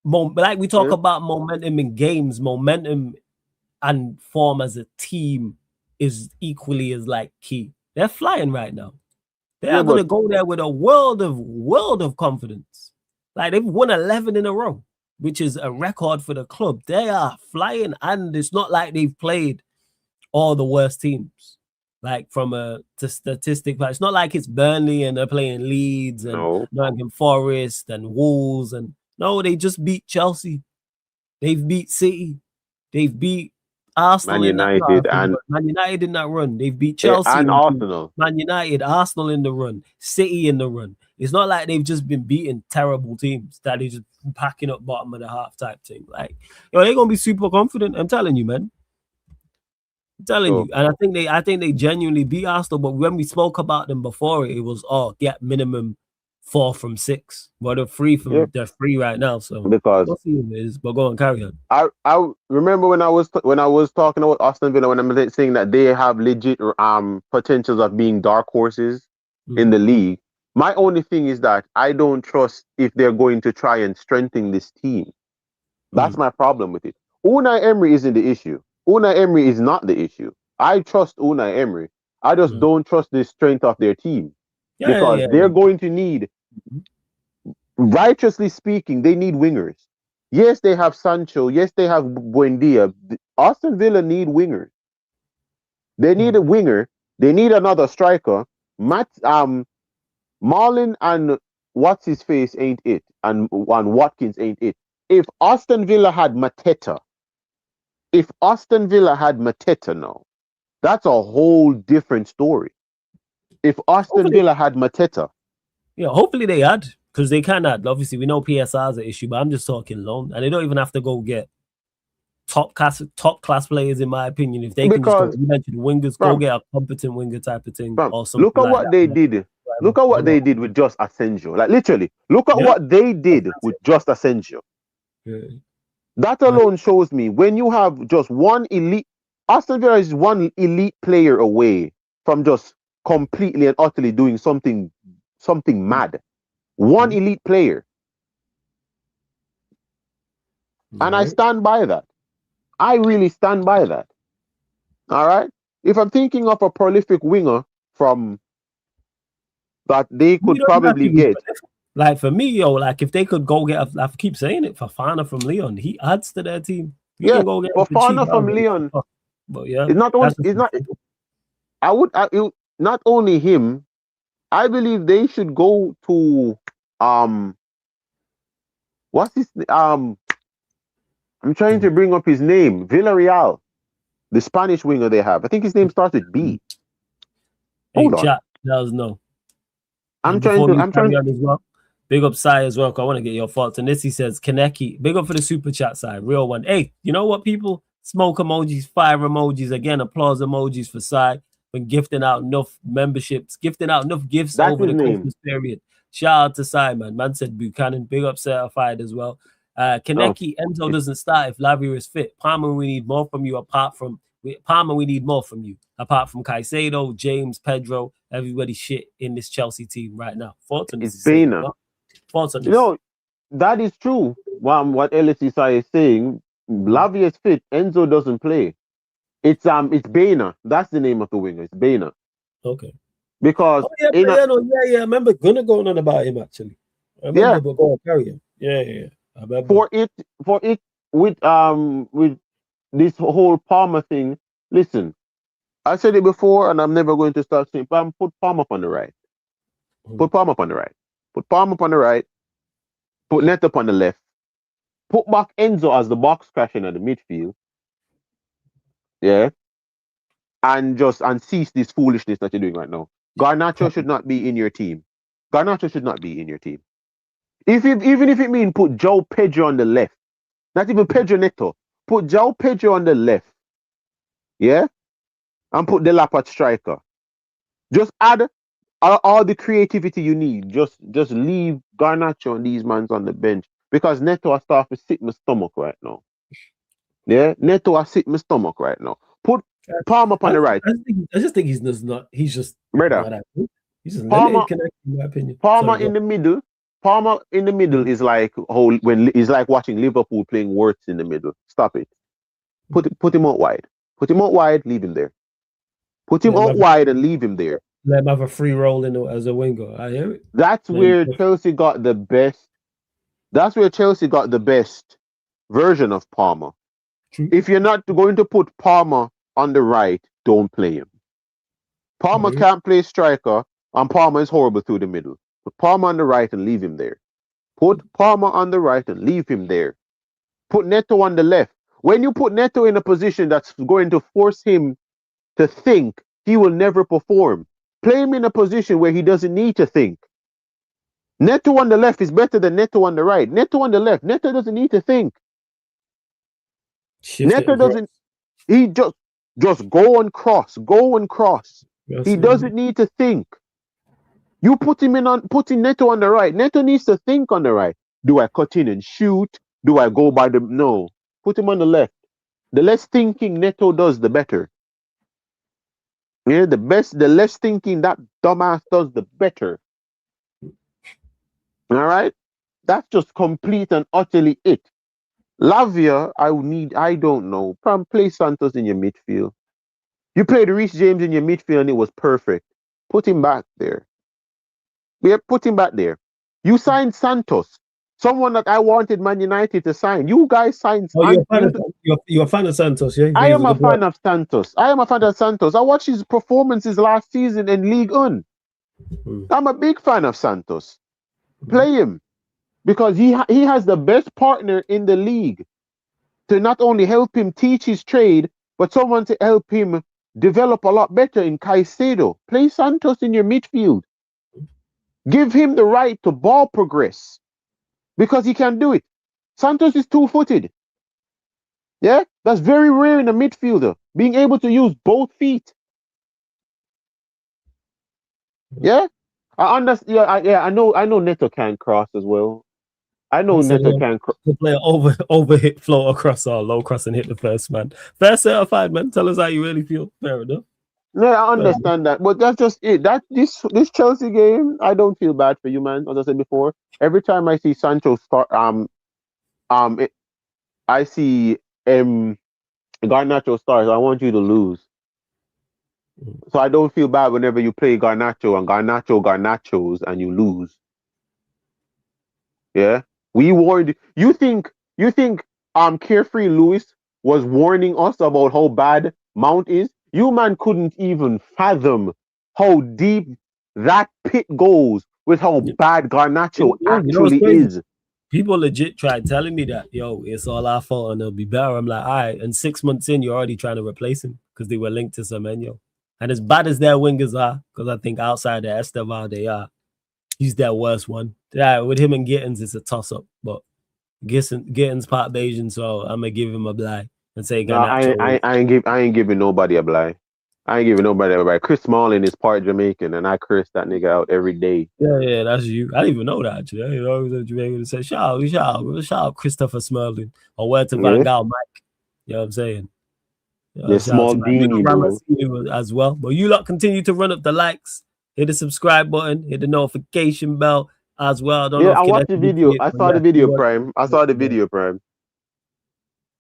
Like we talk about momentum in games, momentum and form as a team is equally as like key. They're flying right now. They're going to go there with a world of confidence. Like they've won 11 in a row, which is a record for the club. They are flying, and it's not like they've played all the worst teams. Like from a statistic, but it's not like it's Burnley and they're playing Leeds and Nottingham Forest and Wolves and no, they just beat Chelsea. They've beat City. They've beat Arsenal. Man United in that run. They've beat Chelsea and Arsenal. Man United, Arsenal in the run, City in the run. It's not like they've just been beating terrible teams that they're just packing up bottom of the half type thing. Like, they're gonna be super confident. I'm telling you, man. I'm telling you. And I think they genuinely beat Arsenal. But when we spoke about them before, it was get minimum 4 from 6. Well, they're free right now. So because we'll see who it is. But go on, carry on. I remember when I was talking about Aston Villa when I'm saying that they have legit potentials of being dark horses in the league. My only thing is that I don't trust if they're going to try and strengthen this team. That's my problem with it. Unai Emery isn't the issue. Unai Emery is not the issue. I trust Unai Emery. I just don't trust the strength of their team because they're going to need, righteously speaking, they need wingers. Yes, they have Sancho. Yes, they have Buendia. Aston Villa need wingers. They need a winger. They need another striker. Marlon and what's his face ain't it, and Watkins ain't it. If Aston Villa had Mateta now, that's a whole different story. If Aston Villa had Mateta, yeah, hopefully they had, because they cannot. Obviously, we know PSR is an issue, but I'm just talking loan, and they don't even have to go get top class players, in my opinion. If they can just go, you mentioned wingers, go get a competent winger type of thing. Or something. Look at what they did. Look at what they did with just Asensio. Like literally, look at what they did with just Asensio. That alone shows me when you have just one elite, Aston Villa is one elite player away from just completely and utterly doing something mad. One elite player. And I stand by that. I really stand by that. All right? If I'm thinking of a prolific winger from that they could probably get. Like for me, like if they could go get, I keep saying it, Fofana from Lyon, he adds to their team. You can go get Fofana from Lyon. But yeah, it's not not only him. I believe they should go to what's his I'm trying to bring up his name. Villarreal, the Spanish winger they have. I think his name starts with B. Hold on. That was no. I'm trying to as well. Big up Sai as well, because I want to get your thoughts on this. He says, Kaneki, big up for the super chat side, real one. Hey, you know what, people? Smoke emojis, fire emojis, again, applause emojis for Sai for gifting out enough memberships, gifting out enough gifts over the Christmas period. Shout out to Sai, man. Man said Buchanan, big up certified as well. Kaneki, Enzo doesn't start if Lavia is fit. Palmer, we need more from you apart from Caicedo, James, Pedro, everybody shit in this Chelsea team right now. Thoughts on this? It's Bainer. You know, that is true. What LSI is saying, Lavia is fit. Enzo doesn't play. It's Bainer. That's the name of the winger. It's Bainer. Okay. Because I remember Gunnar going on about him actually. I remember going to carry him. Yeah. I remember. For it with this whole Palmer thing. Listen, I said it before, and I'm never going to start saying. Put Palmer up on the right. Put Palmer up on the right. Put Palmer up on the right. Put Neto up on the left. Put back Enzo as the box crashing at the midfield. Yeah. And cease this foolishness that you're doing right now. Garnacho should not be in your team. Garnacho should not be in your team. Even if it means put Joe Pedro on the left. Not even Pedro Neto. Put Joe Pedro on the left. Yeah? And put Delap at striker. Just add all the creativity you need. Just leave Garnacho and these mans on the bench. Because Neto has started to sit my stomach right now. Yeah? Neto has sit my stomach right now. Put Palmer up on the right. I just think he's not. He's just brother. He's just Palmer, in my opinion. Palmer in the middle. Palmer in the middle is like it's like watching Liverpool playing Wirtz in the middle. Stop it. Put him out wide. Put him out wide. Leave him there. Put him out wide and leave him there. Let him have a free role as a winger. I hear it. That's where Chelsea got the best. That's where Chelsea got the best version of Palmer. True. If you're not going to put Palmer on the right, don't play him. Palmer can't play striker, and Palmer is horrible through the middle. Put Palmer on the right and leave him there. Put Palmer on the right and leave him there. Put Neto on the left. When you put Neto in a position that's going to force him to think, he will never perform. Play him in a position where he doesn't need to think. Neto on the left is better than Neto on the right. Neto on the left, Neto doesn't need to think. Neto doesn't. He just go and cross. Yes, he doesn't need to think. You putting Neto on the right. Neto needs to think on the right. Do I cut in and shoot? Do I go by the no? Put him on the left. The less thinking Neto does, the better. Yeah, the less thinking that dumbass does, the better. All right, that's just complete and utterly it. Lavia, I don't know. Play Santos in your midfield. You played Reece James in your midfield and it was perfect. Put him back there. Yeah, put him back there. You signed Santos, someone that I wanted Man United to sign. You guys signed. Oh, you're a fan of Santos, yeah? You I think he's am a a good player? fan of Santos. I am a fan of Santos. I watched his performances last season in League One. Mm. I'm a big fan of Santos. Play him because he has the best partner in the league to not only help him teach his trade, but someone to help him develop a lot better in Caicedo. Play Santos in your midfield. Give him the right to ball progress because he can do it. Santos is two-footed. Yeah, that's very rare in a midfielder, being able to use both feet. Yeah, I understand. Yeah, I know Neto can cross as well. I know So Neto yeah, can. the player over hit flow across or low cross and hit the first man. Fair certified, man. Tell us how you really feel. Fair enough. Yeah, I Fair enough. understand that, but that's just it. That this Chelsea game, I don't feel bad for you, man. As I said before, every time I see Sancho start, it, I see Garnacho stars. I want you to lose, so I don't feel bad whenever you play Garnacho and Garnachos and you lose. Yeah, we warned. You think Carefree Lewis was warning us about how bad Mount is? You man couldn't even fathom how deep that pit goes with how Yeah, bad Garnacho you know what's actually crazy? is. People legit tried telling me that, yo, it's all our fault and it'll be better. I'm like, all right. And 6 months in, you're already trying to replace him because they were linked to Semenyo. And as bad as their wingers are, because I think outside of Esteval they are, he's their worst one. Yeah, with him and Gittins, it's a toss-up. But Gittins part Bayesian, so I'm gonna give him a blind and say No, Garnacho. I ain't giving nobody a blind. I ain't giving nobody a blind. Chris Smalling is part Jamaican, and I curse that nigga out every day. Yeah, that's you. I didn't even know that actually. I didn't know he was a Jamaican to say shout out Christopher Smerling or word to Van Yeah, Gaal Mike. You know what I'm saying? the Shout out small to Mike. Big up Dini, bro. Ramasini as well. But you lot continue to run up the likes, hit the subscribe button, hit the notification bell as well. I don't Yeah, know if I watched the Kinesi did see video. it, I but saw yeah, the video, you Prime. I saw the are. video, Prime.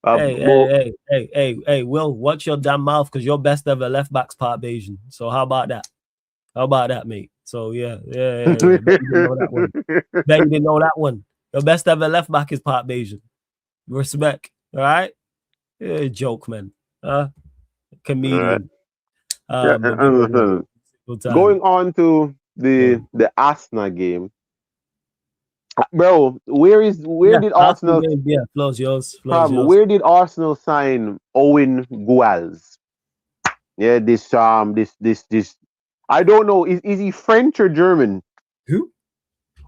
Hey, But Will, watch your damn mouth because your best ever left back's part Bayesian. So how about that? How about that, mate? So yeah. Bet you didn't know that one. Bet you didn't know that one. Your best ever left back is part Bayesian. Respect. All right? Yeah, joke, man. Alright. Comedian. Yeah, But good on you. Good time. going on to Yeah. the Arsenal game, bro. Where Yeah, did Arsenal Arsenal game. Yeah, floor's yours. Floor's from? yours. Where did Arsenal sign Owen Guals? Yeah, this. I don't know. Is he French or German? Who?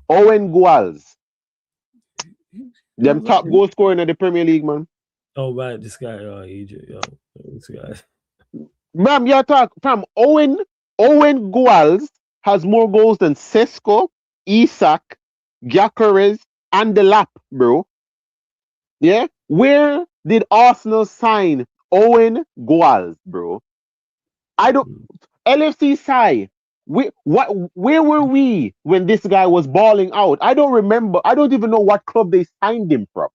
Owen Guals, them Who's that? top goal scorer in the Premier League, man. Oh, right. This guy. Oh, Egypt. Yo. This guy. Bam, you talk from Owen Guals has more goals than Sesko, Isak, Gyökeres, and the Lap, bro. Yeah, where did Arsenal sign Owen Guals, bro? I don't. LFC side. Where were we when this guy was balling out? I don't remember. I don't even know what club they signed him from.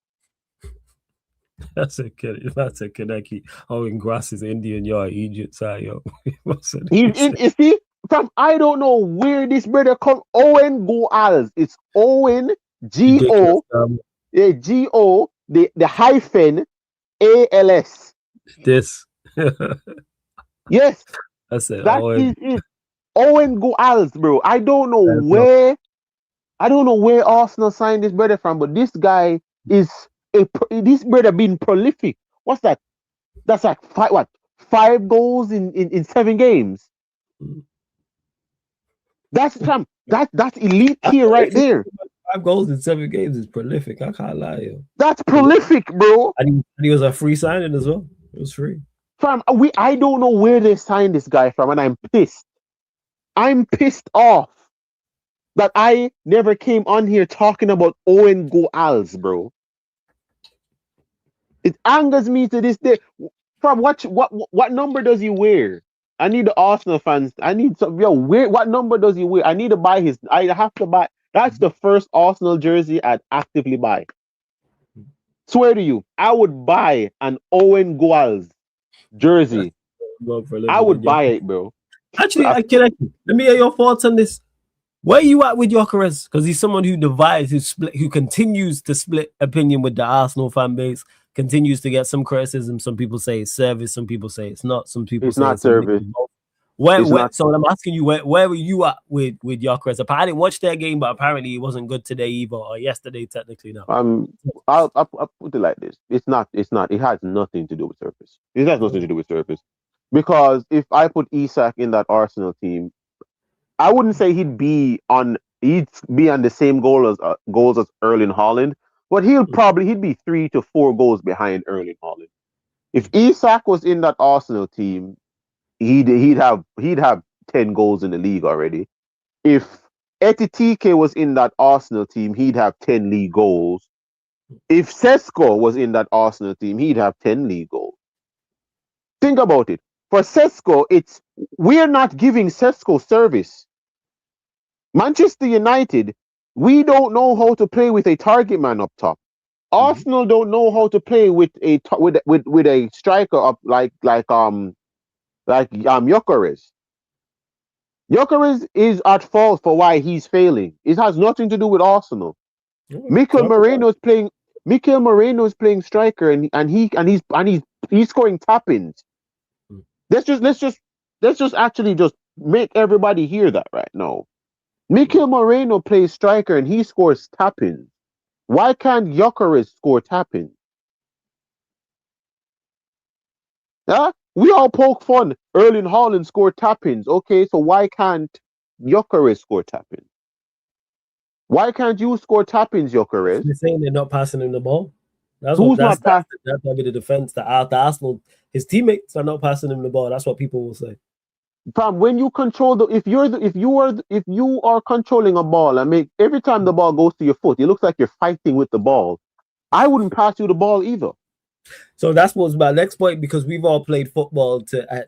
That's a kid. That's a Kaneki. Oh, in grass is Indian. Yo, Egypt side. Yo. What's it? He's in. You see, from I don't know where this brother come. Owen Guals. It's Owen Ridiculous. Go Go the hyphen ALS. This. Yes, That's it. that is it. Owen Guals, bro. I don't know where Arsenal signed this brother from, but this guy is this brother being prolific. What's that? That's like five goals in 7 games. That's elite tier right there. 5 goals in 7 games is prolific. I can't lie, yo. That's prolific, bro. And he was a free signing as well. It was free. I don't know where they signed this guy from, and I'm pissed. I'm pissed off that I never came on here talking about Owen Guals, bro. It angers me to this day. From what number does he wear? I need the Arsenal fans. I need some. Yo, what number does he wear? I need to buy his. I have to buy. That's the first Arsenal jersey I'd actively buy. Swear to you, I would buy an Owen Guals jersey. I would buy it, bro. Actually, let me hear your thoughts on this. Where you at with Gyökeres? Because he's someone who divides, who continues to split opinion with the Arsenal fan base, continues to get some criticism. Some people say it's service, some people say it's not. Some people it's say not it's service. So I'm asking you, where were you at with Gyökeres? I didn't watch their game, but apparently it wasn't good today either, or yesterday technically. Now, I'll put it like this: it's not. It has nothing to do with service. It has nothing to do with service, because if I put Isak in that Arsenal team, I wouldn't say he'd be on the same goals as Erling Haaland, but he'd be 3 to 4 goals behind Erling Haaland. If Isak was in that Arsenal team, he'd have 10 goals in the league already. If Etitike was in that Arsenal team, he'd have 10 league goals. If Sesko was in that Arsenal team, he'd have 10 league goals. Think about it. For Sesko, we're not giving Sesko service. Manchester United, we don't know how to play with a target man up top. Arsenal don't know how to play with a striker up like Gyökeres. Gyökeres is at fault for why he's failing. It has nothing to do with Arsenal. Mikel Moreno is playing striker and he's scoring tap-ins. Let's just actually just make everybody hear that right now. Mikel Moreno plays striker and he scores tap-ins. Why can't Gyökeres score tap-ins? Huh? We all poke fun. Erling Haaland scored tap-ins. Okay, so why can't Gyökeres score tap-ins? Why can't you score tap-ins, Gyökeres? They're saying they're not passing him the ball. That's not passing? That's probably the defense. The Arsenal, his teammates are not passing him the ball. That's what people will say. Fam, when you control if you are controlling a ball and every time the ball goes to your foot, it looks like you're fighting with the ball. I wouldn't pass you the ball either. So that's what's my next point, because we've all played football at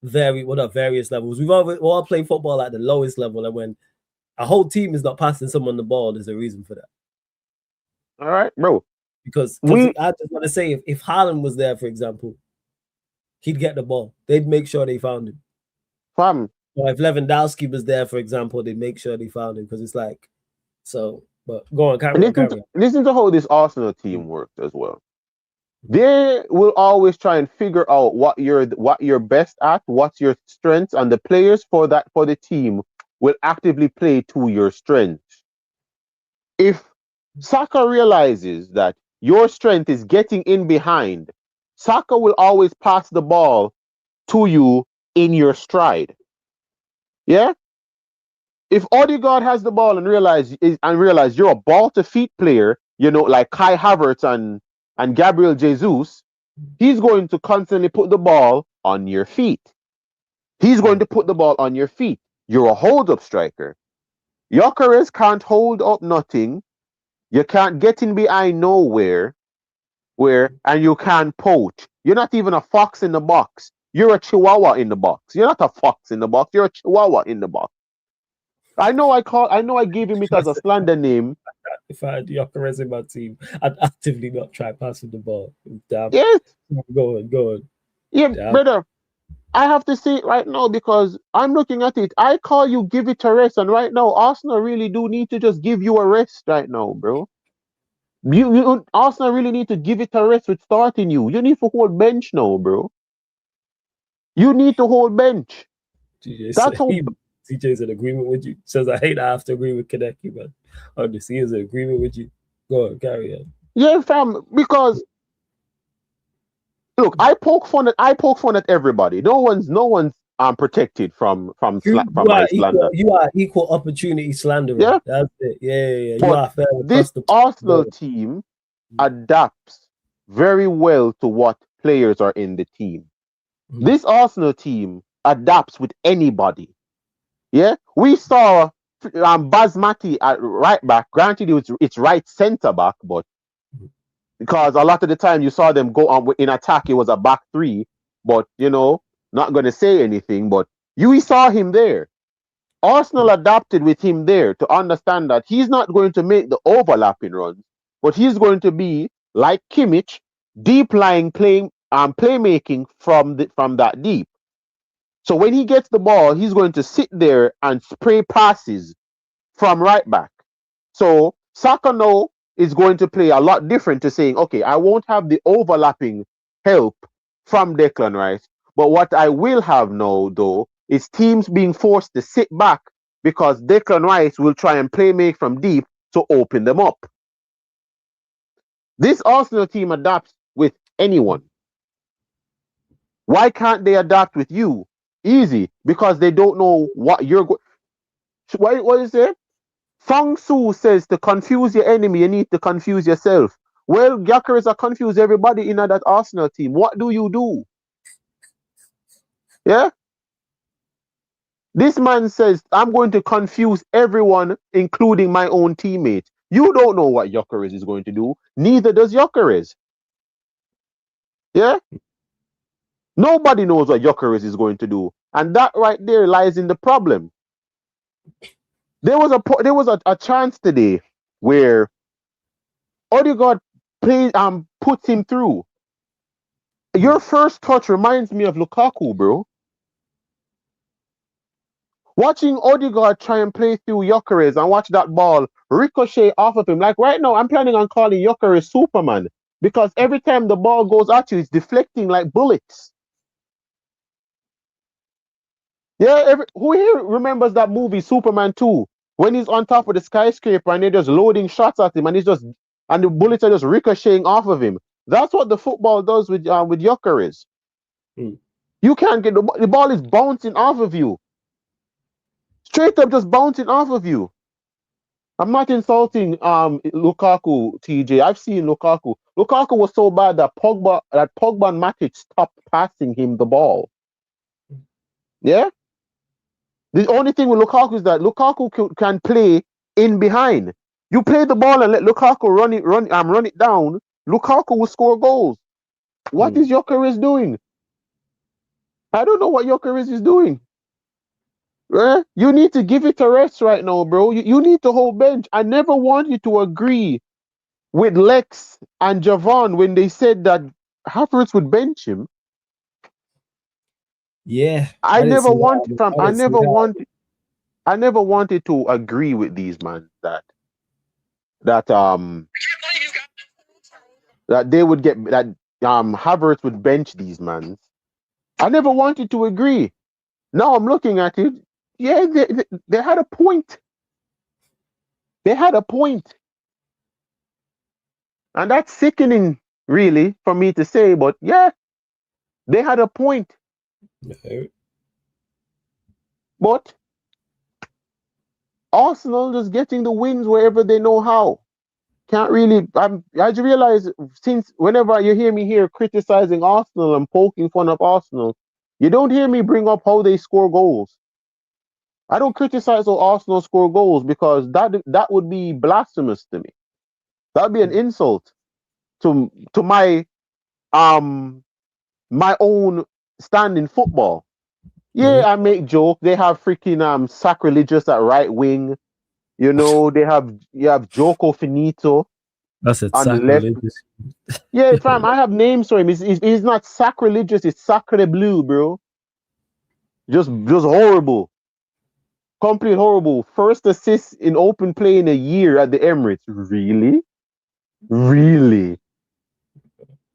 various levels. We've all played football at the lowest level, and when a whole team is not passing someone the ball, there's a reason for that. All right, bro. Because I just want to say, if Haaland was there, for example, he'd get the ball. They'd make sure they found him. Fam. Or if Lewandowski was there, for example, they'd make sure they found him, because it's like, so. But go on, carry on. Listen to how this Arsenal team works as well. They will always try and figure out what you're best at, what's your strengths, and the players for the team will actively play to your strengths. If Saka realizes that your strength is getting in behind, Saka will always pass the ball to you in your stride. Yeah? If Odegaard has the ball and realize you're a ball to feet player, like Kai Havertz and Gabriel Jesus, he's going to constantly put the ball on your feet. He's going to put the ball on your feet. You're a hold-up striker. Gyökeres can't hold up nothing. You can't get in behind nowhere, and you can't poach. You're not even a fox in the box. You're a chihuahua in the box. You're not a fox in the box. You're a chihuahua in the box. I know I gave him it as a slander name. If I had Gyökeres in my team, I'd actively not try passing the ball. Damn. Yes. Go on. Yeah, damn. Brother. I have to say it right now because I'm looking at it. I call you give it a rest, and right now Arsenal really do need to just give you a rest right now, bro. Arsenal really need to give it a rest with starting you. You need to hold bench now, bro. You need to hold bench. CJ's in agreement with you. Says I hate I have to agree with Kaneki, but honestly, he's in agreement with you. Go on, carry on. Yeah, fam, because look, I poke fun at everybody. No one's protected from my slander. You are equal opportunity slanderer. Yeah, that's it. Yeah. But you are fair. This Arsenal team adapts very well to what players are in the team. Mm-hmm. This Arsenal team adapts with anybody. Yeah, we saw Basmati at right back. Granted, it's right centre back, but because a lot of the time you saw them go on in attack, it was a back three. But not going to say anything, but you saw him there. Arsenal adapted with him there to understand that he's not going to make the overlapping runs, but he's going to be like Kimmich, deep lying playmaking from that deep. So when he gets the ball, he's going to sit there and spray passes from right back. So Saka now is going to play a lot different to saying, okay, I won't have the overlapping help from Declan Rice, but what I will have now, though, is teams being forced to sit back because Declan Rice will try and play make from deep to open them up. This Arsenal team adapts with anyone. Why can't they adapt with you? Easy, because they don't know what you're going. What is it? Feng Su says to confuse your enemy, you need to confuse yourself. Well, Gyökeres are confuse everybody in that Arsenal team. What do you do? Yeah? This man says, I'm going to confuse everyone, including my own teammates. You don't know what Gyökeres is going to do. Neither does Gyökeres. Yeah? Nobody knows what Gyökeres is going to do. And that right there lies in the problem. There was a chance today where Odegaard puts him through. Your first touch reminds me of Lukaku, bro. Watching Odegaard try and play through Gyökeres and watch that ball ricochet off of him. Like right now, I'm planning on calling Gyökeres Superman because every time the ball goes at you, it's deflecting like bullets. Yeah, who here remembers that movie Superman 2 when he's on top of the skyscraper and they're just loading shots at him and the bullets are just ricocheting off of him. That's what the football does with Gyökeres. You can't get the ball is bouncing off of you. Straight up just bouncing off of you. I'm not insulting Lukaku, TJ. I've seen Lukaku. Lukaku was so bad that Pogba and Matic stopped passing him the ball. Yeah? The only thing with Lukaku is that Lukaku can play in behind. You play the ball and let Lukaku run it down. Lukaku will score goals. What is Gyökeres doing? I don't know what Gyökeres is doing. You need to give it a rest right now, bro. You need to hold bench. I never want you to agree with Lex and Javon when they said that Havertz would bench him. Yeah, I never wanted to agree with these man that they would get that Havertz would bench these man. I never wanted to agree. Now I'm looking at it. Yeah, they had a point. They had a point. And that's sickening, really, for me to say, but yeah, they had a point. No. But Arsenal just getting the wins wherever they know how. Can't really. I just realize since whenever you hear me here criticizing Arsenal and poking fun of Arsenal, you don't hear me bring up how they score goals. I don't criticize how Arsenal score goals because that would be blasphemous to me. That'd be an insult to my my own stand in football. Yeah, I make jokes. They have freaking sacrilegious at right wing. You know, you have Joko Finito. That's it. On the left. Yeah, fam, I have names for him. He's not sacrilegious, it's sacre bleu, bro. Just horrible. Complete horrible. First assist in open play in a year at the Emirates. Really? Really?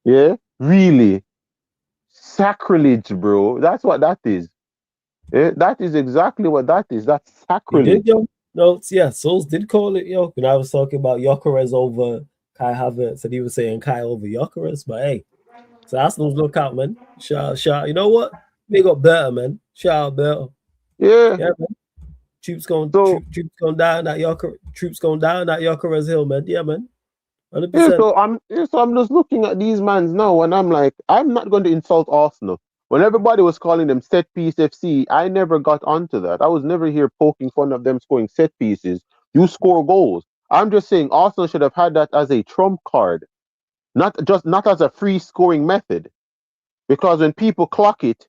Yeah? Really? Sacrilege, bro. That's what that is. Yeah, that is exactly what that is. That's sacrilege. He did, yo. No, yeah, Souls did call it, yo. When I was talking about Gyökeres over Kai Havertz, and he was saying Kai over Gyökeres, but hey, so Arsenal's look out, man. Shout. You know what? They got better, man. Shout out better. Yeah, man. Troops going down that Gyökeres hill, man. Yeah, man. 100%. Yeah, so I'm just looking at these mans now, and I'm like, I'm not going to insult Arsenal. When everybody was calling them set piece FC, I never got onto that. I was never here poking fun of them scoring set pieces. You score goals. I'm just saying Arsenal should have had that as a trump card, not as a free scoring method. Because when people clock it,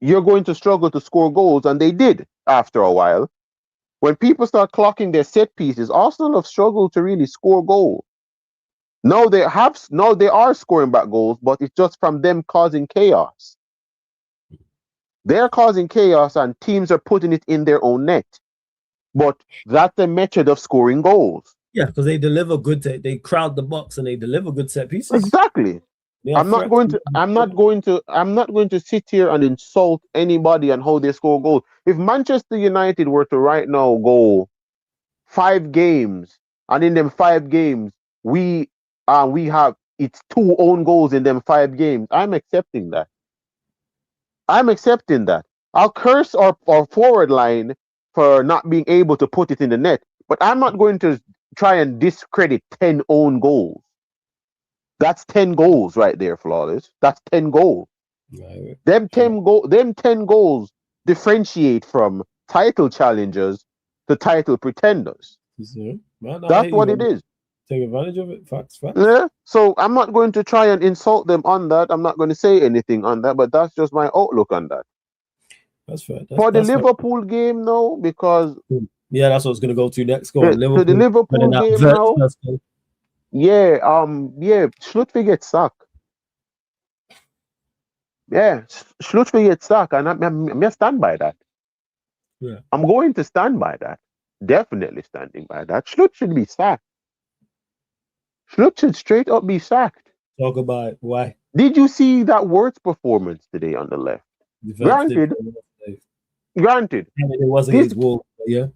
you're going to struggle to score goals, and they did after a while. When people start clocking their set pieces, Arsenal have struggled to really score goals. No, they are scoring back goals, but it's just from them causing chaos. They're causing chaos, and teams are putting it in their own net. But that's a method of scoring goals. Yeah, because they deliver good. They crowd the box and they deliver good set pieces. Exactly. I'm not going to sit here and insult anybody on how they score goals. If Manchester United were to right now go 5 games, and in them 5 games we have it's 2 own goals in them 5 games, I'm accepting that. I'll curse our forward line for not being able to put it in the net, but I'm not going to try and discredit 10 own goals. That's 10 goals right there, Flawless. That's 10 goals. Right. Them 10 goals differentiate from title challengers to title pretenders. That's what it is. Take advantage of it. Facts. Yeah. So I'm not going to try and insult them on that. I'm not going to say anything on that, but that's just my outlook on that. That's fair. For the Liverpool game now, because that's what I was going to go to next. Go on, Liverpool. To the Liverpool game now. Schlotterbeck gets sacked. Yeah, Schlotterbeck gets sacked, and I stand by that. Yeah. I'm going to stand by that. Definitely standing by that. Schlotterbeck should be sacked. Schlotterbeck should straight up be sacked. Talk about why. Did you see that Wirtz performance today on the left? Granted. It wasn't his Wolves, yeah.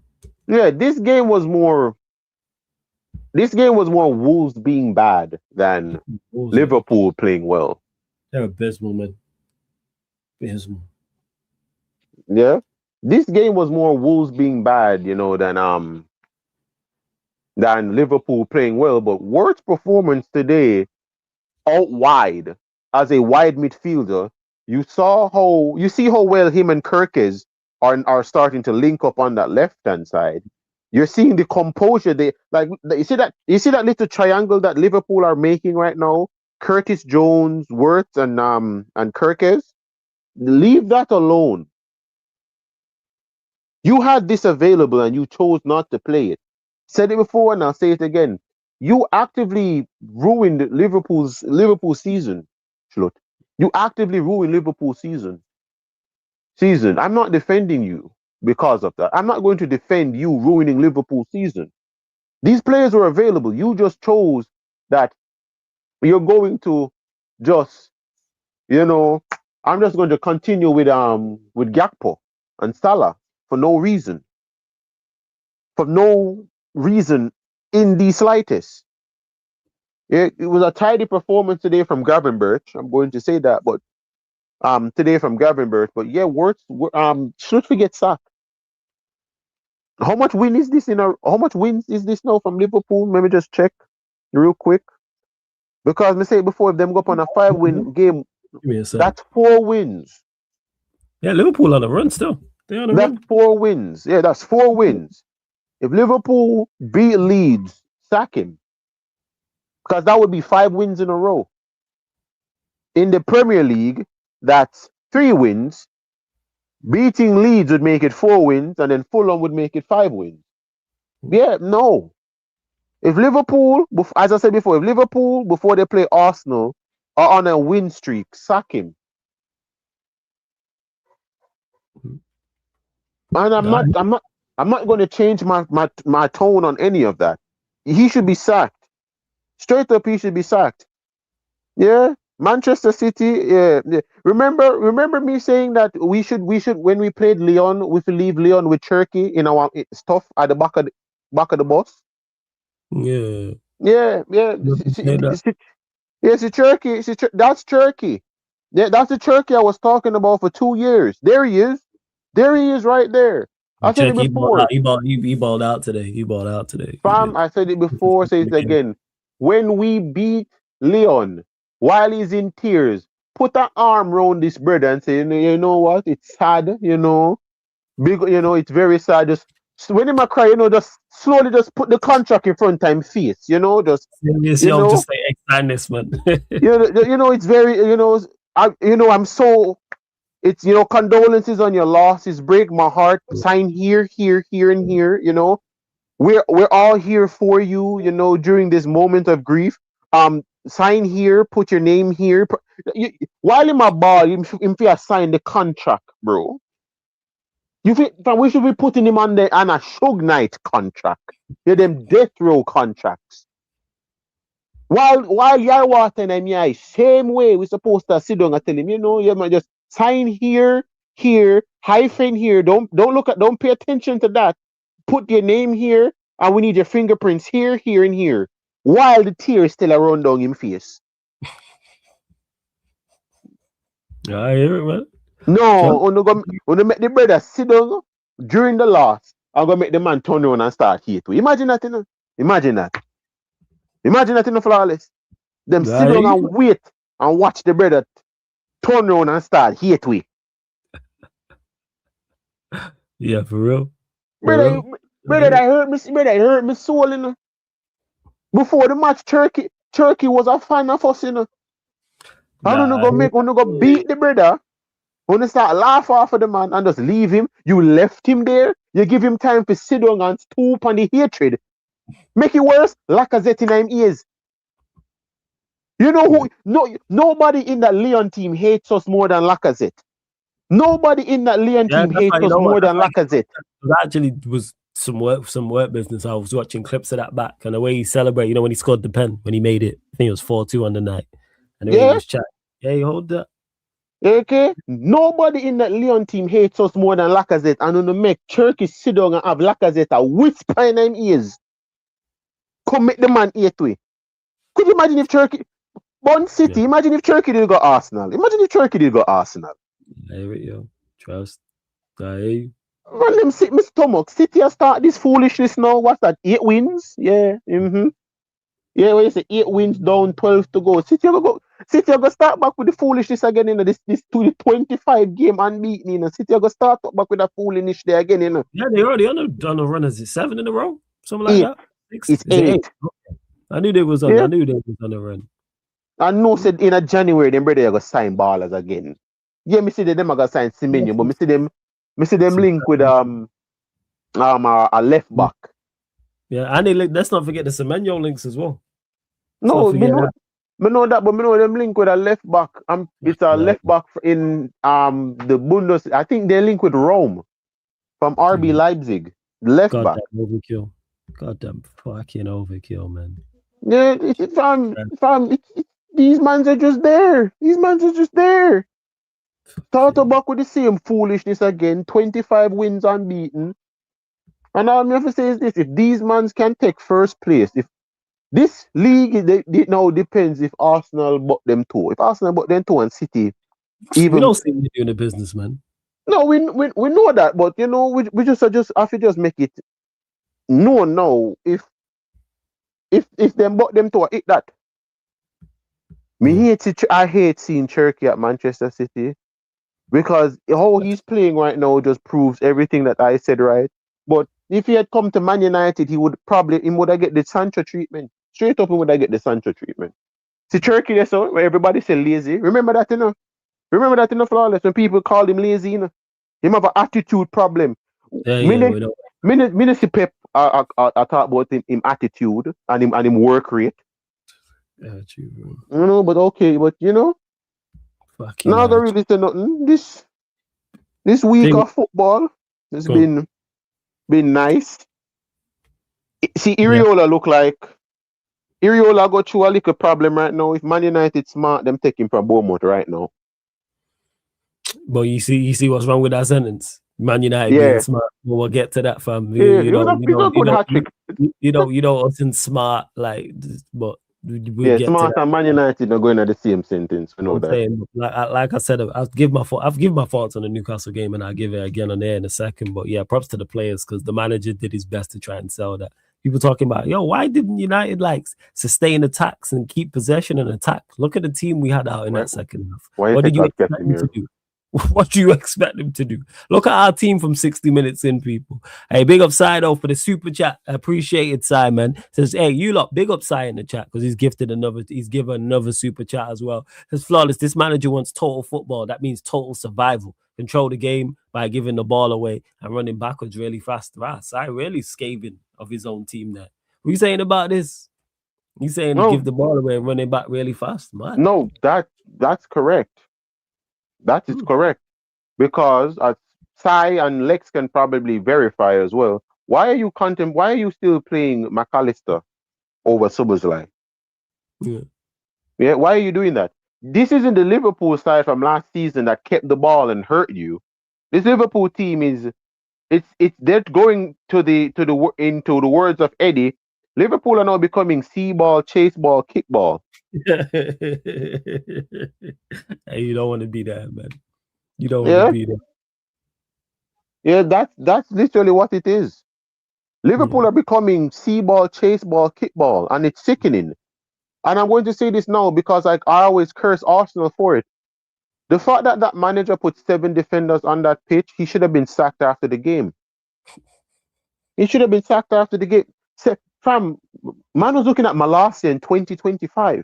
Yeah, this game was more Wolves being bad than Liverpool playing well. They're abysmal, man. Abysmal. Yeah. This game was more Wolves being bad, than Liverpool playing well. But Wirtz's performance today, out wide, as a wide midfielder, you see how well him and Kirkes are starting to link up on that left hand side. You're seeing the composure. You see that little triangle that Liverpool are making right now. Curtis Jones, Wirtz, and Kirkes. Leave that alone. You had this available and you chose not to play it. Said it before and I'll say it again. You actively ruined Liverpool season, Schlott. You actively ruined Liverpool season. I'm not defending you because of that. I'm not going to defend you ruining Liverpool season. These players were available. You just chose that you're going to just, I'm just going to continue with Gakpo and Salah for no reason. For no reason in the slightest. It was a tidy performance today from Gravenberch. I'm going to say that, but today from Gravenberch. But yeah, Wirtz Schlotterbeck gets sacked. How much wins is this now from Liverpool? Let me just check real quick. Because I say before, if them go up on a 5-win game, that's 4 wins. Yeah, Liverpool on the run still. They're on the run. That's 4 wins. Yeah, that's 4 wins. If Liverpool beat Leeds, sack him. Because that would be 5 wins in a row. In the Premier League, that's 3 wins. Beating Leeds would make it 4 wins, and then Fulham would make it 5 wins. Yeah, no. If Liverpool, as I said before, if Liverpool, before they play Arsenal, are on a win streak, sack him. And I'm not going to change my tone on any of that. He should be sacked. Straight up, he should be sacked. Yeah, Manchester City. Yeah. Remember me saying that we should when we played Lyon, we should leave Lyon with Turkey in our stuff at the back of the bus. Yeah. Yeah. It's Turkey. That's Turkey. Yeah, that's the Turkey I was talking about for 2 years. There he is. There he is right there. I said it before. He balled out today. Fam, I said it before, say it again. When we beat Leon, while he's in tears, put an arm around this brother and say, you know what? It's sad, Big, it's very sad. Just when him a cry, just slowly just put the contract in front of him face, just just say extend this, man. it's very, I'm so it's condolences on your losses. Break my heart. Sign here, here, here, and here. We're all here for you. During this moment of grief. Sign here. Put your name here. While in my ball, you feel sign the contract, bro. We should be putting him on a Shug Knight contract. Them death row contracts. While Yardman and me, same way we supposed to sit down and tell him, you might just sign here, hyphen here. Don't pay attention to that. Put your name here, and we need your fingerprints here, here, and here. While the tears still run down him face. I hear it, man. No, when make the brother sit down during the loss, I'm gonna make the man turn around and start hate. Imagine that, Imagine that. Imagine that in the Flawless. Them sit down and wait and watch the brother turn around and start hate we. Yeah, for real. Brother, that hurt me soul, Before the match, Turkey was a fan of us, I don't go beat the brother. When you start laugh off of the man and just leave him, you left him there. You give him time to sit down and stoop on the hatred. Make it worse, Lacazette in him ears. You know who? No, nobody in that Leon team hates us more than Lacazette. Nobody in that Leon team hates us more than Lacazette. It actually was some work business. I was watching clips of that back, and the way he celebrated, when he scored the pen, when he made it, I think it was 4-2 on the night. And the way he was chatting. Yeah, you hold that. Okay? Nobody in that Leon team hates us more than Lacazette. And when you make Turkey sit down and have Lacazette a whisper in them ears, come make the man hate we. Could you imagine if Turkey Bond City, imagine if Turkey did go Arsenal. Imagine if Turkey did go Arsenal. I hear it, yo. Trust. I hear you. Run them sick my stomach. City has start this foolishness now. What's that? 8 wins? Yeah. Yeah, when you say 8 wins down, 12 to go. City will go start back with the foolishness again, this to the 25 game unbeaten, City will go start back with that foolishness there again, Yeah, they already on a run. Is it 7 in a row? Something like that? 6? It's 8. I knew they was on. I knew they was on a run. I know said in a January, them brother you go sign ballers again. Yeah, me see them are gonna sign Semenyo, but me see them link with a left back. Yeah, and let's not forget the Semenyo links as well. No, me know that, but me know them link with a left back. It's a left back in the Bundes. I think they link with Rome from RB Leipzig. Left back. Overkill. Goddamn fucking overkill, man. Yeah, these mans are just there. Start back with the same foolishness again. 25 wins unbeaten. And all I have to say is this: if these mans can take first place, if this league it now depends if Arsenal bought them two. If Arsenal bought them two and City, even we don't see you doing a business, man. No, we know that, but we just have to just make it known now. If them bought them two, hit that. I hate seeing Turkey at Manchester City because how he's playing right now just proves everything that I said, right? But if he had come to Man United, he would have get the Sancho treatment. Straight up, he would have get the Sancho treatment. See Turkey, that's all, where everybody say lazy. Remember that, Remember that, Flawless, when people called him lazy, Him have an attitude problem. Minute Pep I talk about him attitude and him work rate. Yeah, true, bro. But okay, but fucking now I don't really say nothing. This week of football has been nice. See, Iriola look like Iriola got through a little problem right now. If Man United smart, them take him from Bournemouth right now. But you see what's wrong with that sentence? Man United being smart. We'll get to that, fam. You know us in smart, like, but we'll get smart to that. And Man United are going at the same sentence. We know that. Saying, like I said, I'll give my thoughts on the Newcastle game, and I'll give it again on there in a second. But yeah, props to the players because the manager did his best to try and sell that. People talking about, why didn't United sustain attacks and keep possession and attack? Look at the team we had out in that second half. What did you expect them to do? What do you expect them to do? Look at our team from 60 minutes in, people. Hey, big up Sido for the super chat. Appreciated, Simon. Says, hey, you lot, big up Sai in the chat because he's given another super chat as well. Says, Flawless, this manager wants total football. That means total survival. Control the game by giving the ball away and running backwards really fast. Wow, Sai really scathing of his own team there. What are you saying about this? He's saying to give the ball away and running back really fast, man. No, that's correct. That is correct. Because Sai and Lex can probably verify as well. Why are you still playing McAllister over Szoboszlai? Yeah, why are you doing that? This isn't the Liverpool side from last season that kept the ball and hurt you. This Liverpool team they're going into the words of Eddie. Liverpool are now becoming see ball, chase ball, kick ball. Hey, you don't want to be that, man. You don't want to be that. Yeah, that's literally what it is. Liverpool are becoming see ball, chase ball, kick ball, and it's sickening. And I'm going to say this now because I always curse Arsenal for it. The fact that manager put 7 defenders on that pitch, he should have been sacked after the game. He should have been sacked after the game. Fam, man was looking at Malacia in 2025.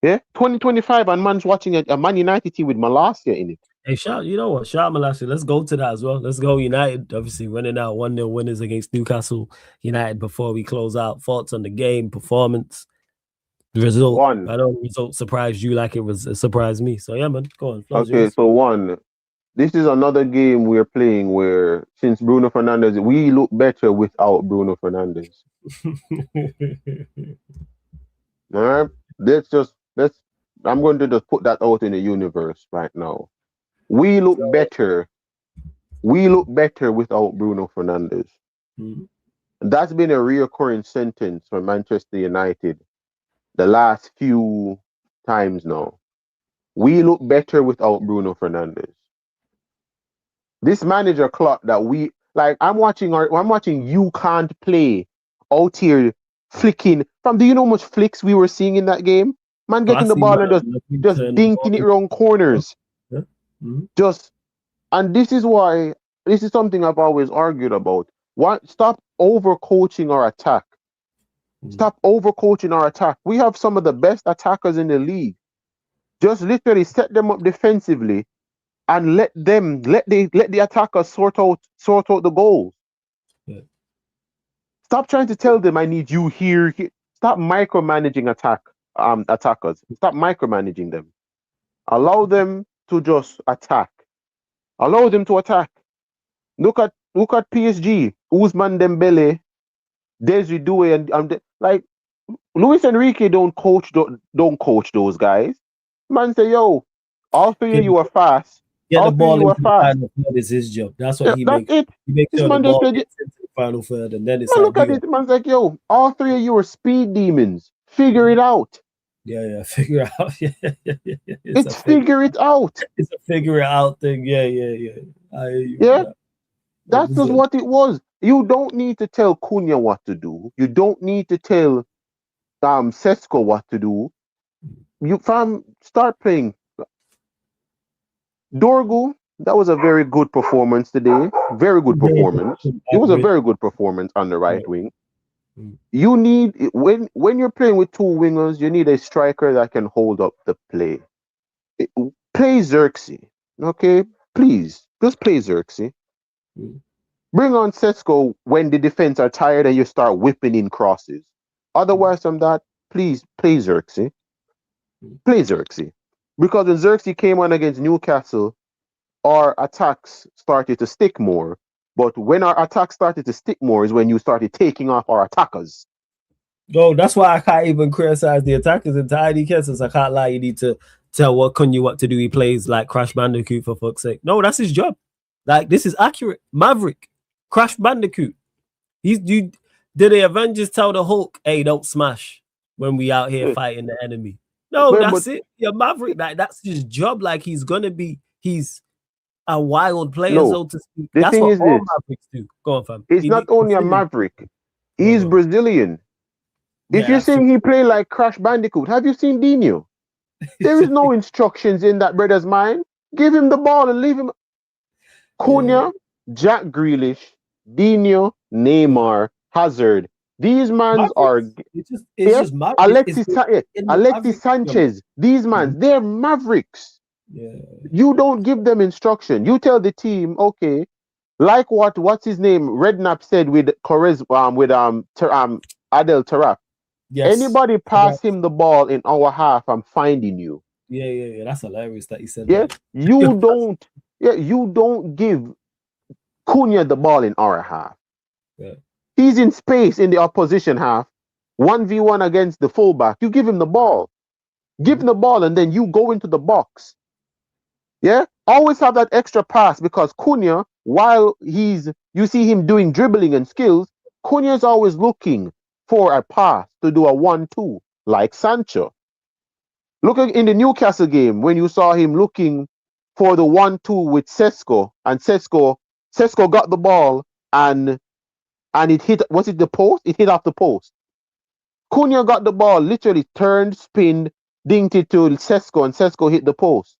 Yeah, 2025, and man's watching a Man United team with Malacia in it. Hey, you know what? Shout Malacia. Let's go to that as well. Let's go United. Obviously, running out 1-0 winners against Newcastle United before we close out. Thoughts on the game, performance, the result. I know the result surprised you like it surprised me. So, yeah, man, go on. Okay, so this is another game we're playing where, since Bruno Fernandes, we look better without Bruno Fernandes. All right? I'm going to just put that out in the universe right now. We look better. We look better without Bruno Fernandes. That's been a reoccurring sentence for Manchester United the last few times now. We look better without Bruno Fernandes. This manager clock that I'm watching you can't play out here flicking. Do you know how much flicks we were seeing in that game? Man getting the ball and just dinking it around corners. And this is something I've always argued about. Stop overcoaching our attack. Stop overcoaching our attack. We have some of the best attackers in the league. Just literally set them up defensively and let the attackers sort out the goals. Yeah. Stop trying to tell them I need you here. Stop micromanaging attackers. Stop micromanaging them. Allow them to just attack. Allow them to attack. Look at PSG. Ousmane Dembele, Desiree Doué, and like Luis Enrique don't coach those guys. Man say, yo, all three of you are fast. Yeah, the ball into the final third is his job. That's what he makes. He makes sure the ball gets into the final third, and then it's look at it. Man's like, yo, all three of you are speed demons. Figure it out. Yeah, figure it out. It's figure it out. It's a figure it out thing. Yeah. That's just what it was. You don't need to tell Cunha what to do. You don't need to tell Sesko what to do. You start playing. Dorgu, that was a very good performance today. Very good performance. It was a very good performance on the right wing. You need, when you're playing with 2 wingers, you need a striker that can hold up the play. Play Xerxes, okay? Please, just play Xerxes. Bring on Sesko when the defense are tired and you start whipping in crosses. Otherwise from that, please play Xerxes. Play Xerxes. Because when Xerxes came on against Newcastle, our attacks started to stick more. But when our attacks started to stick more is when you started taking off our attackers. No, that's why I can't even criticize the attackers entirely, because I can't lie. You need to tell Cunha what to do. He plays like Crash Bandicoot, for fuck's sake. No, that's his job. Like, this is accurate. Maverick, Crash Bandicoot. Did the Avengers tell the Hulk, hey, don't smash when we out here fighting the enemy? No, that's it. Yeah, Maverick, that's his job. Like, he's a wild player, so to speak. That's what all Mavericks do. Go on, fam. It's not only a Maverick. He's Brazilian. If you're saying he play like Crash Bandicoot, have you seen Dino? There is no instructions in that brother's mind. Give him the ball and leave him. Cunha, Jack Grealish, Dino, Neymar, Hazard. These mans are it's just Alexis Sanchez. These mans, they're mavericks. Yeah. You don't give them instruction. You tell the team, okay, like what's his name? Redknapp said with Adel Tarap. Yes. Anybody pass him the ball in our half, I'm finding you. Yeah. That's hilarious that he said Yeah, that. you don't give Cunha the ball in our half. Yeah. He's in space in the opposition half, 1v1 against the fullback. You give him the ball. Give him the ball and then you go into the box. Yeah? Always have that extra pass because Cunha, while you see him doing dribbling and skills, Cunha is always looking for a pass to do a 1-2, like Sancho. Look in the Newcastle game when you saw him looking for the 1-2 with Sesko, and Sesko got the ball and it hit, was it the post? It hit off the post. Cunha got the ball, literally turned, spinned, dinked it to Sesko, and Sesko hit the post.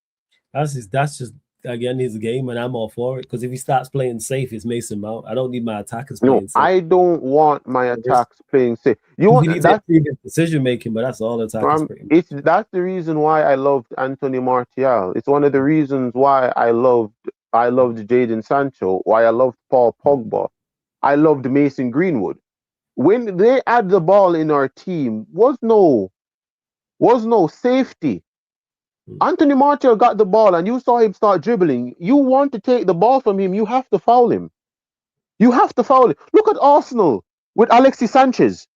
That's just again his game, and I'm all for it. Because if he starts playing safe, it's Mason Mount. I don't need my attackers playing safe. I don't want my attacks playing safe. You want that decision making, but that's all attackers. That's the reason why I loved Anthony Martial. It's one of the reasons why I loved Jadon Sancho, why I loved Paul Pogba. I loved Mason Greenwood. When they add the ball in our team, was no safety. Anthony Martial got the ball and you saw him start dribbling. You want to take the ball from him, you have to foul him. You have to foul him. Look at Arsenal with Alexis Sanchez.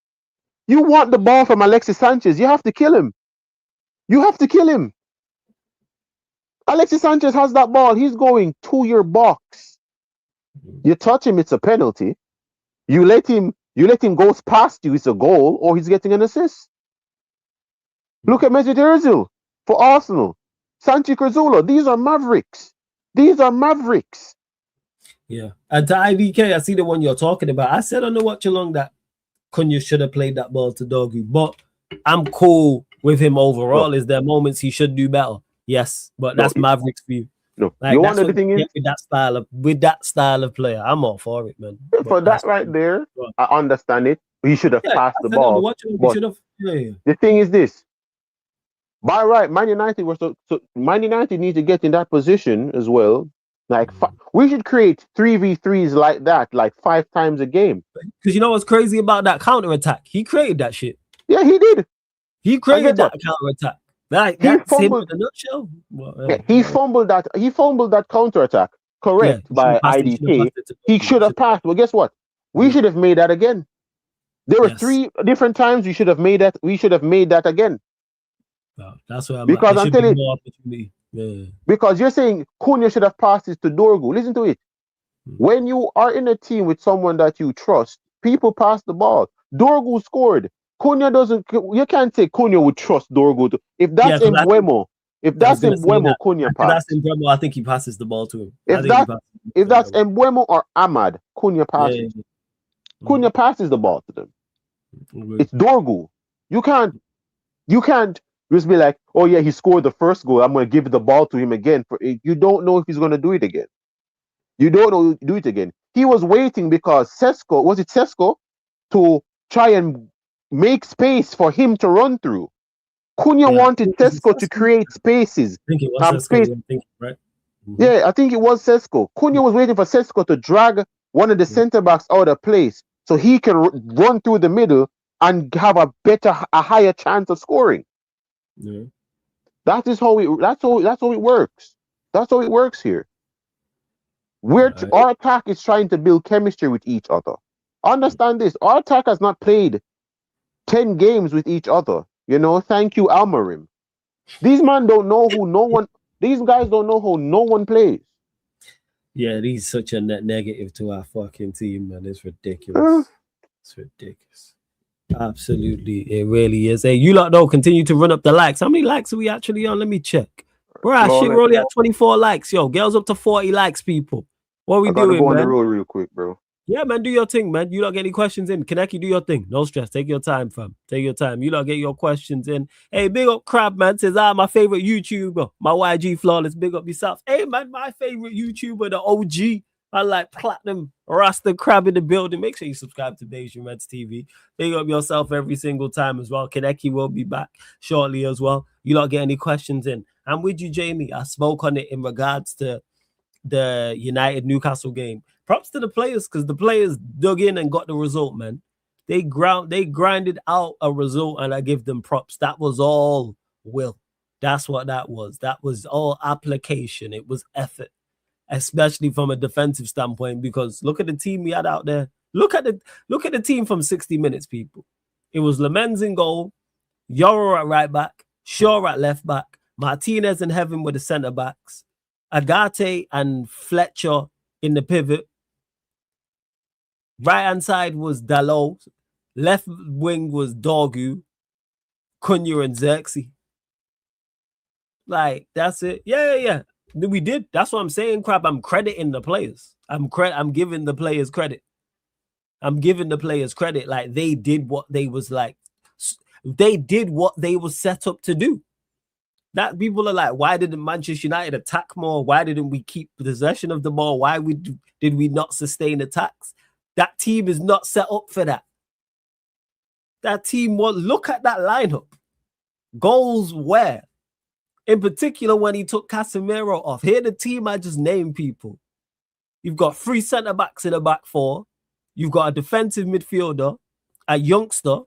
You want the ball from Alexis Sanchez, you have to kill him. You have to kill him. Alexis Sanchez has that ball. He's going to your box. You touch him, it's a penalty. You let him go past you, it's a goal, or he's getting an assist. Look at Mesut Ozil for Arsenal. Santi Cazorla. These are mavericks. Yeah. And to IVK, I see the one you're talking about. I said on the watch along that Cunha should have played that ball to Dogu, but I'm cool with him overall. Is there moments he should do better? Yes, but that's mavericks for you. No, like, you want the thing is with that style of player, I'm all for it, man. For that right there, I understand it. He should have passed the ball. The thing is this: by right, Man United need to get in that position as well. Like we should create 3v3s like that, like 5 times a game. Because you know what's crazy about that counter attack? He created that shit. Yeah, he did. He created that counter attack. That's him in a nutshell. Well, he fumbled that counter attack. Correct, by IDK. He should have passed. Well, guess what? We should have made that again. There were 3 different times we should have made that. We should have made that again. That's what I'm because I'm telling you. Because you're saying Cunha should have passed this to Dorgu. Listen to it. When you are in a team with someone that you trust, people pass the ball. Dorgu scored. Cunha doesn't. You can't say Cunha would trust Dorgu. If that's Mbeumo, Cunha passes. That's Mbeumo, I think he passes the ball to him. If that's Mbeumo or Ahmad, Cunha passes. Cunha passes the ball to them. It's Dorgu. You can't just be like, oh yeah, he scored the first goal, I'm going to give the ball to him again. You don't know if he's going to do it again. You don't know do it again. He was waiting because Sesko to try and make space for him to run through. Cunha wanted Sesko to create spaces. I think it was Sesko, right? Yeah, I think it was Sesko. Cunha was waiting for Sesko to drag one of the centre backs out of place so he can run through the middle and have a higher chance of scoring. Yeah. That's how it works. That's how it works here. Our attack is trying to build chemistry with each other. Understand this. Our attack has not played 10 games with each other. Thank you, Almarim. These guys don't know how no one plays. Yeah, he's such a net negative to our fucking team, man. It's ridiculous. It's ridiculous. Absolutely, it really is. Hey, you lot though, continue to run up the likes. How many likes are we actually on? Let me check. We're only at 24 likes. Yo, girls up to 40 likes, people. What are we doing, go on man? the road real quick, bro. Yeah, man, do your thing, man. You don't get any questions in. Kaneki, do your thing. No stress. Take your time, fam. Take your time. You don't get your questions in. Hey, big up Crab, man. Says, my favorite YouTuber. My YG Flawless. Big up yourself. Hey, man, my favorite YouTuber, the OG. I like Platinum Rasta Crab in the building. Make sure you subscribe to Beijing Reds TV. Big up yourself every single time as well. Kaneki will be back shortly as well. You don't get any questions in. I'm with you, Jamie. I spoke on it in regards to the United Newcastle game. Props to the players, because the players dug in and got the result, man. They grinded out a result, and I give them props. That was all will. That's what that was. That was all application. It was effort, especially from a defensive standpoint, because look at the team we had out there. Look at the team from 60 minutes, people. It was Lamens in goal, Yoro at right back, Shaw at left back, Martinez and Heaven were the centre backs, Agate and Fletcher in the pivot. Right hand side was Dalot. Left wing was Dorgu, Cunha and Xerxes. Like, that's it. Yeah. We did. That's what I'm saying, Crab. I'm crediting the players. I'm giving the players credit. I'm giving the players credit. Like, they did what they was like. They did what they was set up to do. That people are like, why didn't Manchester United attack more? Why didn't we keep possession of the ball? Why did we not sustain attacks? That team is not set up for that. That team look at that lineup. Goals where? In particular, when he took Casemiro off. Here the team I just named, people. You've got 3 centre-backs in the back 4. You've got a defensive midfielder, a youngster.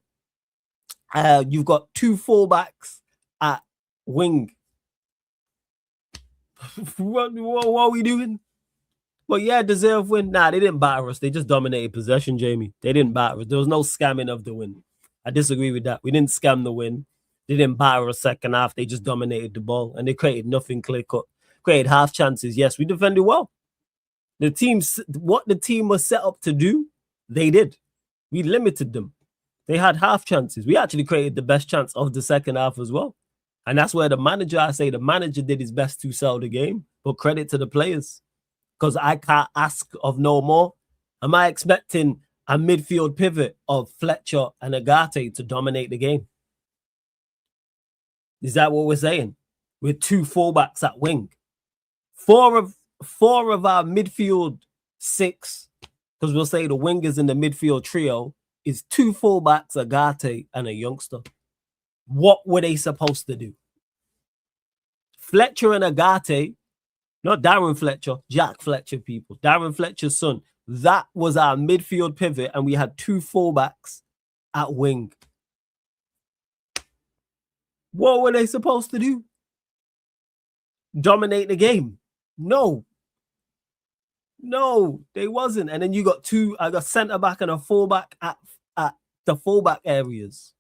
You've got 2 full-backs at wing. What are we doing? But yeah, deserve win. Nah, they didn't batter us. They just dominated possession, Jamie. They didn't batter us. There was no scamming of the win. I disagree with that. We didn't scam the win. They didn't batter us second half. They just dominated the ball. And they created nothing clear-cut. Created half chances. Yes, we defended well. What the team was set up to do, they did. We limited them. They had half chances. We actually created the best chance of the second half as well. And that's where the manager did his best to sell the game. But credit to the players. Because I can't ask of no more. Am I expecting a midfield pivot of Fletcher and Agate to dominate the game? Is that what we're saying? With 2 fullbacks at wing. Four of our midfield 6, because we'll say the wingers in the midfield trio, is 2 fullbacks, Agate and a youngster. What were they supposed to do? Fletcher and Agate, not Darren Fletcher, Jack Fletcher, people. Darren Fletcher's son. That was our midfield pivot, and we had 2 fullbacks at wing. What were they supposed to do? Dominate the game? No, they wasn't. And then you got a centre back and a fullback at the fullback areas.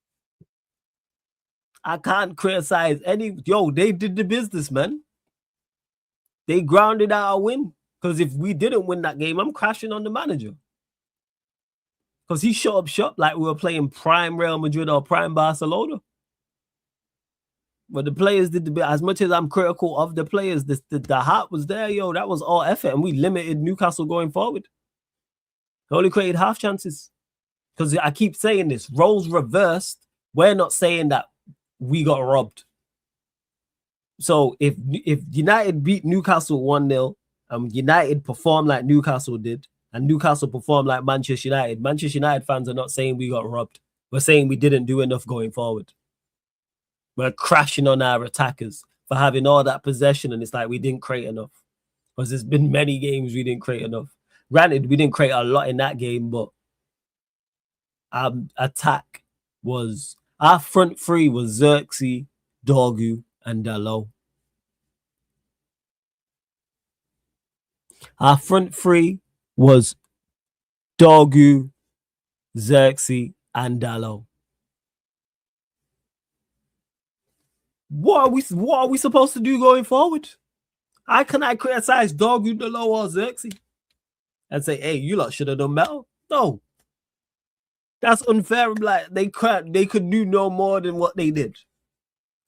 I can't criticize any. They did the business, man. They grounded out a win. Because if we didn't win that game, I'm crashing on the manager. Because he shut up shop like we were playing prime Real Madrid or prime Barcelona. But the players did the bit. As much as I'm critical of the players, the heart was there, That was all effort. And we limited Newcastle going forward. They only created half chances. Because I keep saying this. Roles reversed. We're not saying that we got robbed. So if United beat Newcastle 1-0, United performed like Newcastle did, and Newcastle performed like Manchester United fans are not saying we got robbed. We're saying we didn't do enough going forward. We're crashing on our attackers for having all that possession, and it's like we didn't create enough. Because there's been many games we didn't create enough. Granted, we didn't create a lot in that game, but our attack was... Our front 3 was Xerxes, Dorgu, and Dalot. Our front 3 was Dorgu, Xerxes, and Dalot. What are we supposed to do going forward? How can I criticize Dorgu, Dalot, or Xerxes and say, hey, you lot should have done better? No. That's unfair. Like they could do no more than what they did.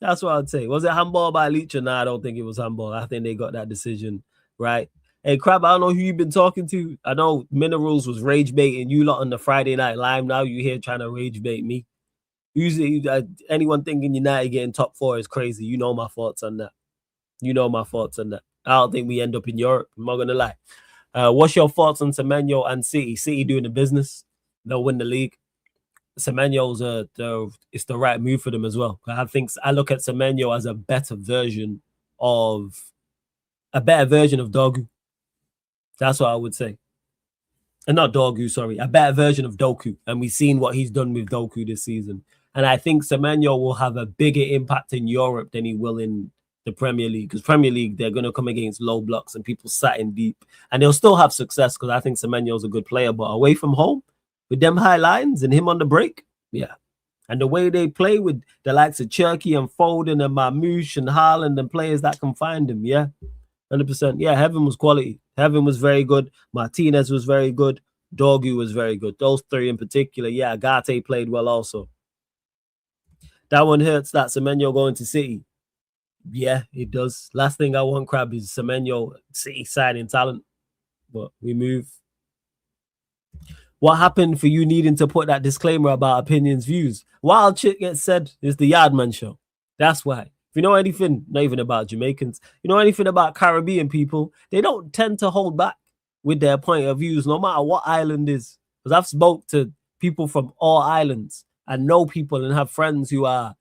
That's what I'd say. Was it handball by Leach? No, I don't think it was handball. I think they got that decision right. Hey, Crab, I don't know who you've been talking to. I know Minerals was rage baiting you lot on the Friday Night Live. Now you here trying to rage bait me. Usually, anyone thinking United getting top 4 is crazy. You know my thoughts on that. I don't think we end up in Europe. I'm not going to lie. What's your thoughts on Semenyo and City? City doing the business. They'll win the league. Semenyo's it's the right move for them as well. I look at Semenyo as a better version of Dogu. That's what I would say. And not Dogu, sorry. A better version of Doku. And we've seen what he's done with Doku this season. And I think Semenyo will have a bigger impact in Europe than he will in the Premier League. Because Premier League, they're going to come against low blocks and people sat in deep. And they'll still have success because I think Semenyo's a good player. But away from home, with them high lines and him on the break, yeah. And the way they play with the likes of Cherky and Foden and Mamouche and Haaland and players that can find him, yeah. 100%. Yeah, Heaven was quality. Heaven was very good. Martinez was very good. Dogu was very good. Those three in particular. Yeah, Gate played well also. That one hurts that Semenyo going to City. Yeah, it does. Last thing I want, Crab, is Semenyo City signing talent. But we move. What happened for you needing to put that disclaimer about opinions, views? Wild shit gets said is the Yardman show. That's why. If you know anything, not even about Jamaicans, you know anything about Caribbean people, they don't tend to hold back with their point of views, no matter what island is. Because I've spoke to people from all islands and know people and have friends who are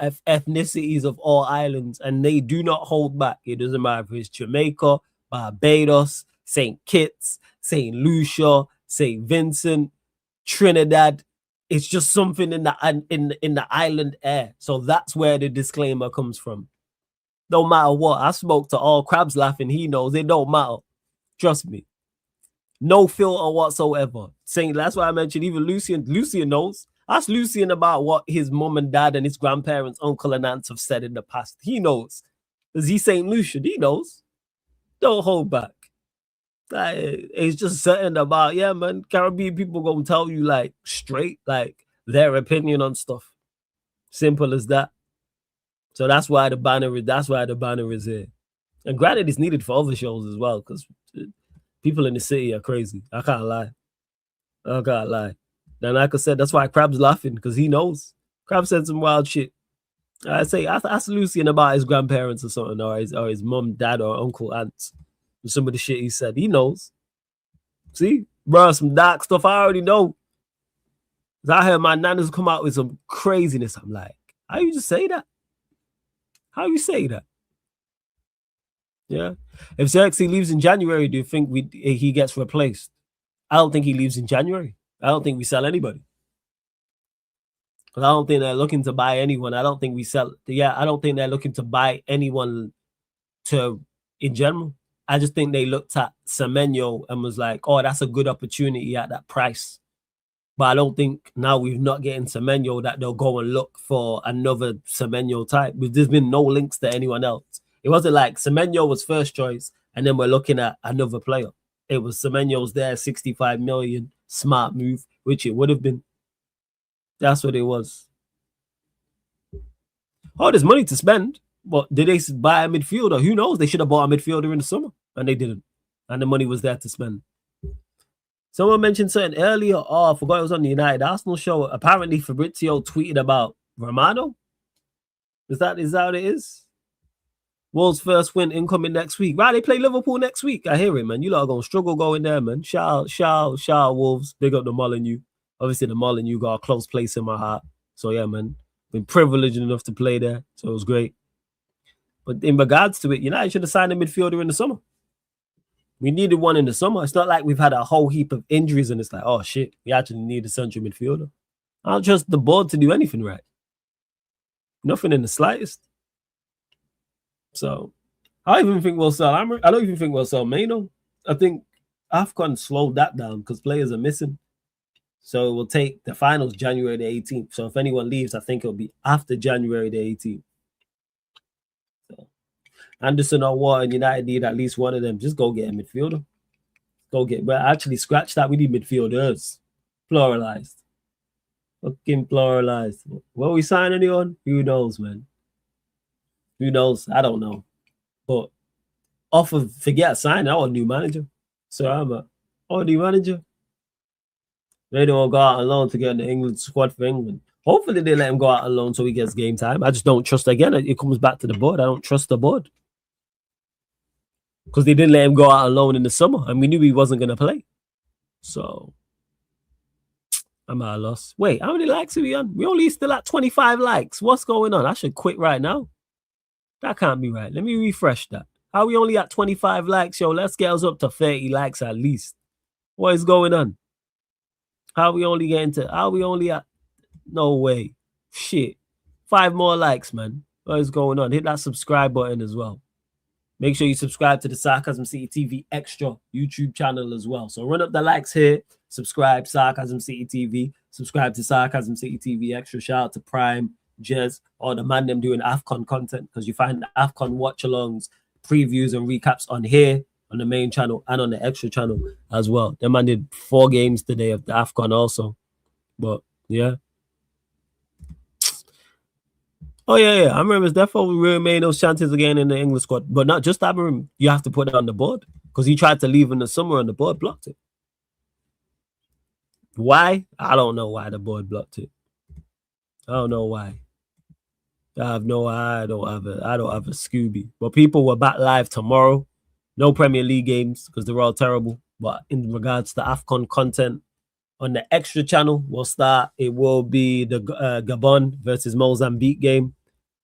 ethnicities of all islands, and they do not hold back. It doesn't matter if it's Jamaica, Barbados, St. Kitts, St. Lucia, St. Vincent, Trinidad. It's just something in the island air. So that's where the disclaimer comes from. No matter what. I spoke to all Crabs laughing. He knows it don't matter. Trust me. No filter whatsoever. Saying that's why I mentioned even Lucian. Lucian knows. Ask Lucian about what his mom and dad and his grandparents, uncle and aunts have said in the past. He knows. Because he's St. Lucian. He knows. Don't hold back. It's just something about, yeah, man, Caribbean people gonna tell you like straight, like their opinion on stuff. Simple as that. So that's why the banner is here. And granted, it's needed for other shows as well, because people in the city are crazy. I can't lie. Then like I said, that's why Crab's laughing, because he knows. Crab said some wild shit. I say, ask Lucian about his grandparents or something, or his mom, dad, or uncle, aunts. Some of the shit he said, he knows. See, bro, some dark stuff I already know. I heard my nanas come out with some craziness. I'm like, how you just say that? How you say that? Yeah. If Xerxes leaves in January, do you think he gets replaced? I don't think he leaves in January. I don't think we sell anybody. Because I don't think they're looking to buy anyone. I don't think we sell. Yeah, I don't think they're looking to buy anyone in general. I just think they looked at Semenyo and was like, oh, that's a good opportunity at that price. But I don't think now we've not getting Semenyo that they'll go and look for another Semenyo type. There's been no links to anyone else. It wasn't like Semenyo was first choice and then we're looking at another player. It was Semenyo's there, 65 million, smart move, which it would have been. That's what it was. Oh, there's money to spend. But did they buy a midfielder? Who knows? They should have bought a midfielder in the summer. And they didn't. And the money was there to spend. Someone mentioned something earlier. Oh, I forgot it was on the United Arsenal show. Apparently, Fabrizio tweeted about Romano. Is that what it is? Wolves' first win incoming next week. Right, they play Liverpool next week. I hear it, man. You lot are going to struggle going there, man. Shout out, Wolves. Big up the Molyneux. Obviously, the Molyneux got a close place in my heart. So, yeah, man. Been privileged enough to play there. So, it was great. But in regards to it, United should have signed a midfielder in the summer. We needed one in the summer. It's not like we've had a whole heap of injuries and it's like, oh, shit, we actually need a central midfielder. I don't trust the board to do anything right. Nothing in the slightest. So, I don't even think we'll sell Amrit. I don't even think we'll sell Mano. I think AFCON slowed that down because players are missing. So, it will take the finals January the 18th. So, if anyone leaves, I think it'll be after January the 18th. Anderson or Watt and United need at least one of them. Just go get a midfielder. But actually, scratch that. We need midfielders. Pluralized. Fucking pluralized. Will we sign anyone? Who knows, man? Who knows? I don't know. But off of forget signing. I want a new manager. So I'm a new manager. They don't go out alone to get in the England squad for England. Hopefully they let him go out alone so he gets game time. I just don't trust again. It comes back to the board. I don't trust the board. Because they didn't let him go out alone in the summer, and we knew he wasn't gonna play. So I'm at a loss. Wait, how many likes are we on? We only still at 25 likes. What's going on? I should quit right now. That can't be right. Let me refresh that. How are we only at 25 likes? Yo, let's get us up to 30 likes at least. What is going on? How are we only at? No way. Shit. 5 more likes, man. What is going on? Hit that subscribe button as well. Make sure you subscribe to the Sarcasm City TV Extra YouTube channel as well. So run up the likes here. Subscribe, Sarcasm City TV. Subscribe to Sarcasm City TV Extra. Shout out to Prime, Jez, or the man them doing AFCON content, because you find the AFCON watch-alongs, previews, and recaps on here, on the main channel, and on the Extra channel as well. The man did 4 games today of the AFCON also. But, yeah. Oh, yeah. I remember it's definitely remain those chances again in the English squad. But not just Amorim. You have to put it on the board. Because he tried to leave in the summer and the board blocked it. Why? I don't know why the board blocked it. I don't know why. I don't have a Scooby. But people were back live tomorrow. No Premier League games because they're all terrible. But in regards to AFCON content, on the Extra channel, we'll start. It will be the Gabon versus Mozambique game.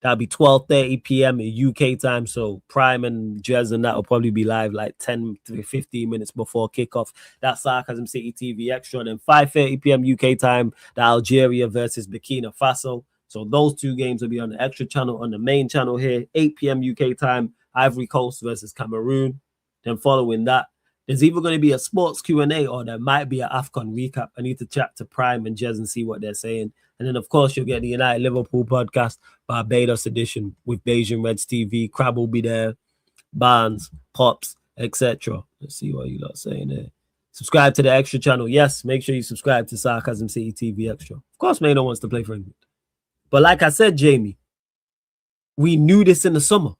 That'll be 12:30 p.m. UK time. So Prime and Jez and that will probably be live like 10 to 15 minutes before kickoff. That's Sarcasm City TV Extra. And then 5:30 p.m. UK time, the Algeria versus Burkina Faso. So those 2 games will be on the Extra channel. On the main channel here, 8 p.m. UK time, Ivory Coast versus Cameroon. Then following that, there's either going to be a sports Q&A or there might be an AFCON recap. I need to chat to Prime and Jez and see what they're saying. And then, of course, you'll get the United Liverpool podcast, Barbados edition with Beijing Reds TV. Crab will be there, Barnes, Pops, etc. Let's see what you lot saying there. Subscribe to the Extra channel. Yes, make sure you subscribe to Sarcasm City TV Extra. Of course, Maino wants to play for England. But like I said, Jamie, we knew this in the summer.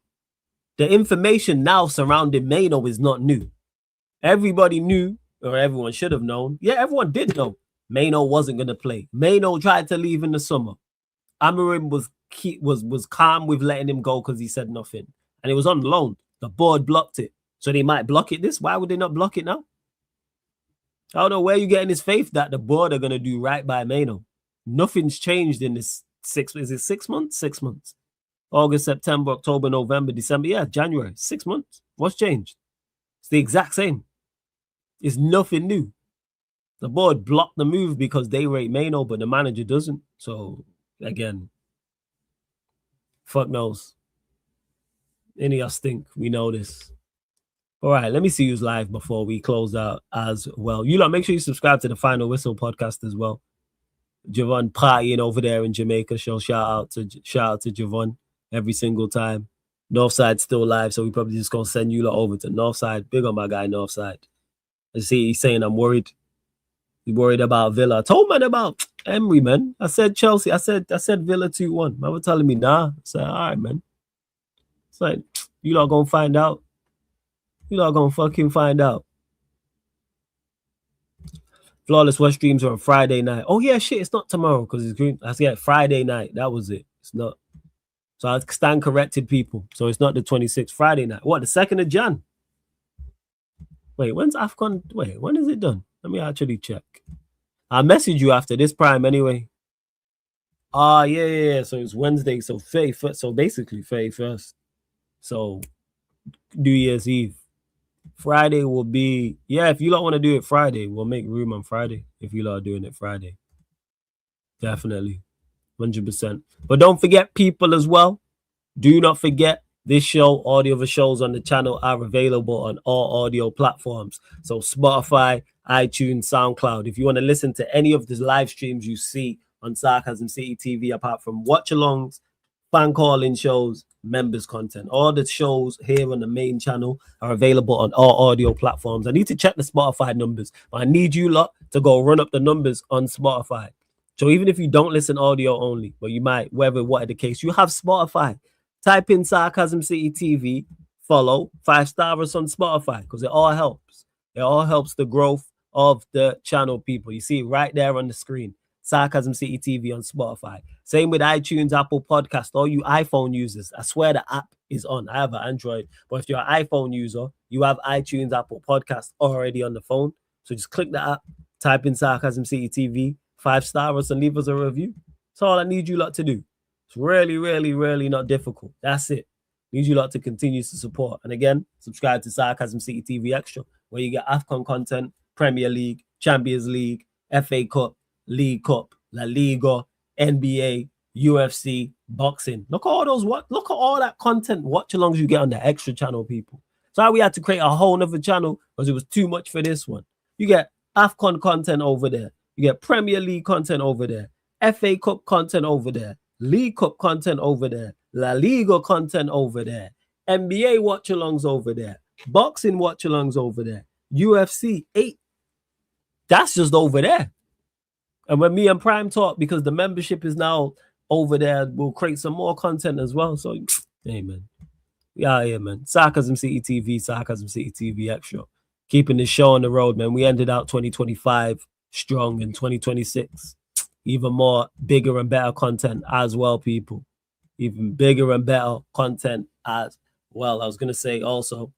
The information now surrounding Maino is not new. Everybody knew, or everyone should have known. Yeah, everyone did know. Maino wasn't going to play. Maino tried to leave in the summer. Amorim was calm with letting him go because he said nothing. And it was on loan. The board blocked it. So they might block it this. Why would they not block it now? I don't know where you're getting this faith that the board are going to do right by Maino. Nothing's changed in this 6 months? 6 months. August, September, October, November, December. Yeah, January. 6 months. What's changed? It's the exact same. It's nothing new. The board blocked the move because they rate Maino, but the manager doesn't. So, again, fuck knows. Any of us think we know this. All right, let me see who's live before we close out as well. You lot, make sure you subscribe to the Final Whistle podcast as well. Javon partying over there in Jamaica. So shout out to Javon every single time. Northside's still live, so we probably just gonna send you lot over to Northside. Big on my guy Northside. I see he's saying I'm worried. He's worried about Villa. I told man about Emery, man. I said Chelsea. I said Villa 2-1. Man were telling me nah. I said, all right, man. It's like, you lot gonna find out. You lot gonna fucking find out. Flawless West Dreams are on Friday night. Oh yeah, shit, it's not tomorrow because it's green. I said Friday night. That was it. It's not. So I stand corrected, people. So it's not the 26th, Friday night. What, the 2nd of Jan? Wait, when's AFCON? Wait, when is it done? Let me actually check. I'll message you after this, Prime, anyway. Yeah. So it's Wednesday. So 31st. So basically 31st. So New Year's Eve. Friday will be, yeah, if you lot want to do it Friday, we'll make room on Friday. If you lot are doing it Friday. Definitely. 100%. But don't forget, people, as well. Do not forget, this show, all the other shows on the channel are available on all audio platforms. So Spotify, iTunes, SoundCloud. If you want to listen to any of the live streams you see on Sarcasm City TV, apart from watch-alongs, fan calling shows, members content, all the shows here on the main channel are available on all audio platforms. I need to check the Spotify numbers, but I need you lot to go run up the numbers on Spotify. So even if you don't listen audio only, but you might, whatever the case, you have Spotify. Type in Sarcasm City TV, follow, 5-star us on Spotify, because it all helps. It all helps the growth of the channel, people. You see it right there on the screen. Sarcasm City TV on Spotify. Same with iTunes, Apple Podcast. All you iPhone users, I swear the app is on. I have an Android, but if you're an iPhone user, you have iTunes, Apple Podcast already on the phone. So just click the app, type in Sarcasm City TV, 5-star us, and leave us a review. That's all I need you lot to do. It's really, really, really not difficult. That's it. Need you lot to continue to support. And again, subscribe to Sarcasm City TV Extra, where you get AFCON content, Premier League, Champions League, FA Cup, League Cup, La Liga, NBA, UFC, boxing. Look at all that content watch-alongs you get on the extra channel, people. So we had to create a whole nother channel because it was too much for this one. You get AFCON content over there. You get Premier League content over there. FA Cup content over there. League Cup content over there. La Liga content over there. NBA watch-alongs over there. Boxing watch-alongs over there. UFC 8. That's just over there. And when me and Prime talk, because the membership is now over there, we'll create some more content as well. So, hey, man. We out here, man. Sarcasm City TV, Sarcasm City TV Extra. Keeping this show on the road, man. We ended out 2025 strong, in 2026. Even more bigger and better content as well, people. Even bigger and better content as well. I was going to say also,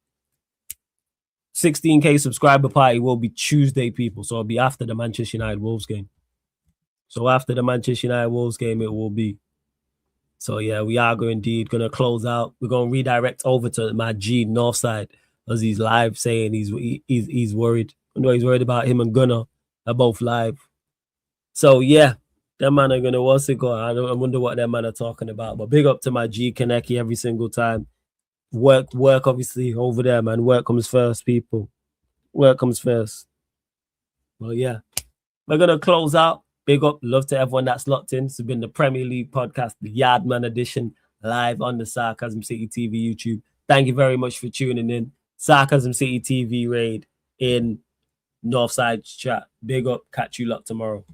16K subscriber party will be Tuesday, people. So it'll be after the Manchester United Wolves game. So after the Manchester United Wolves game, it will be. So yeah, we are going to close out. We're going to redirect over to my G Northside, as he's live saying he's worried. I know he's worried about him and Gunnar. They're both live. So yeah, them man are gonna, what's it called? I wonder what them man are talking about. But big up to my G Kaneki every single time. Work obviously over there, man. Work comes first, people. Work comes first. Well, yeah. We're gonna close out. Big up, love to everyone that's locked in. This has been the Premier League podcast, the Yardman edition, live on the Sarcasm City TV YouTube. Thank you very much for tuning in. Sarcasm City TV raid in Northside chat. Big up, catch you lot tomorrow.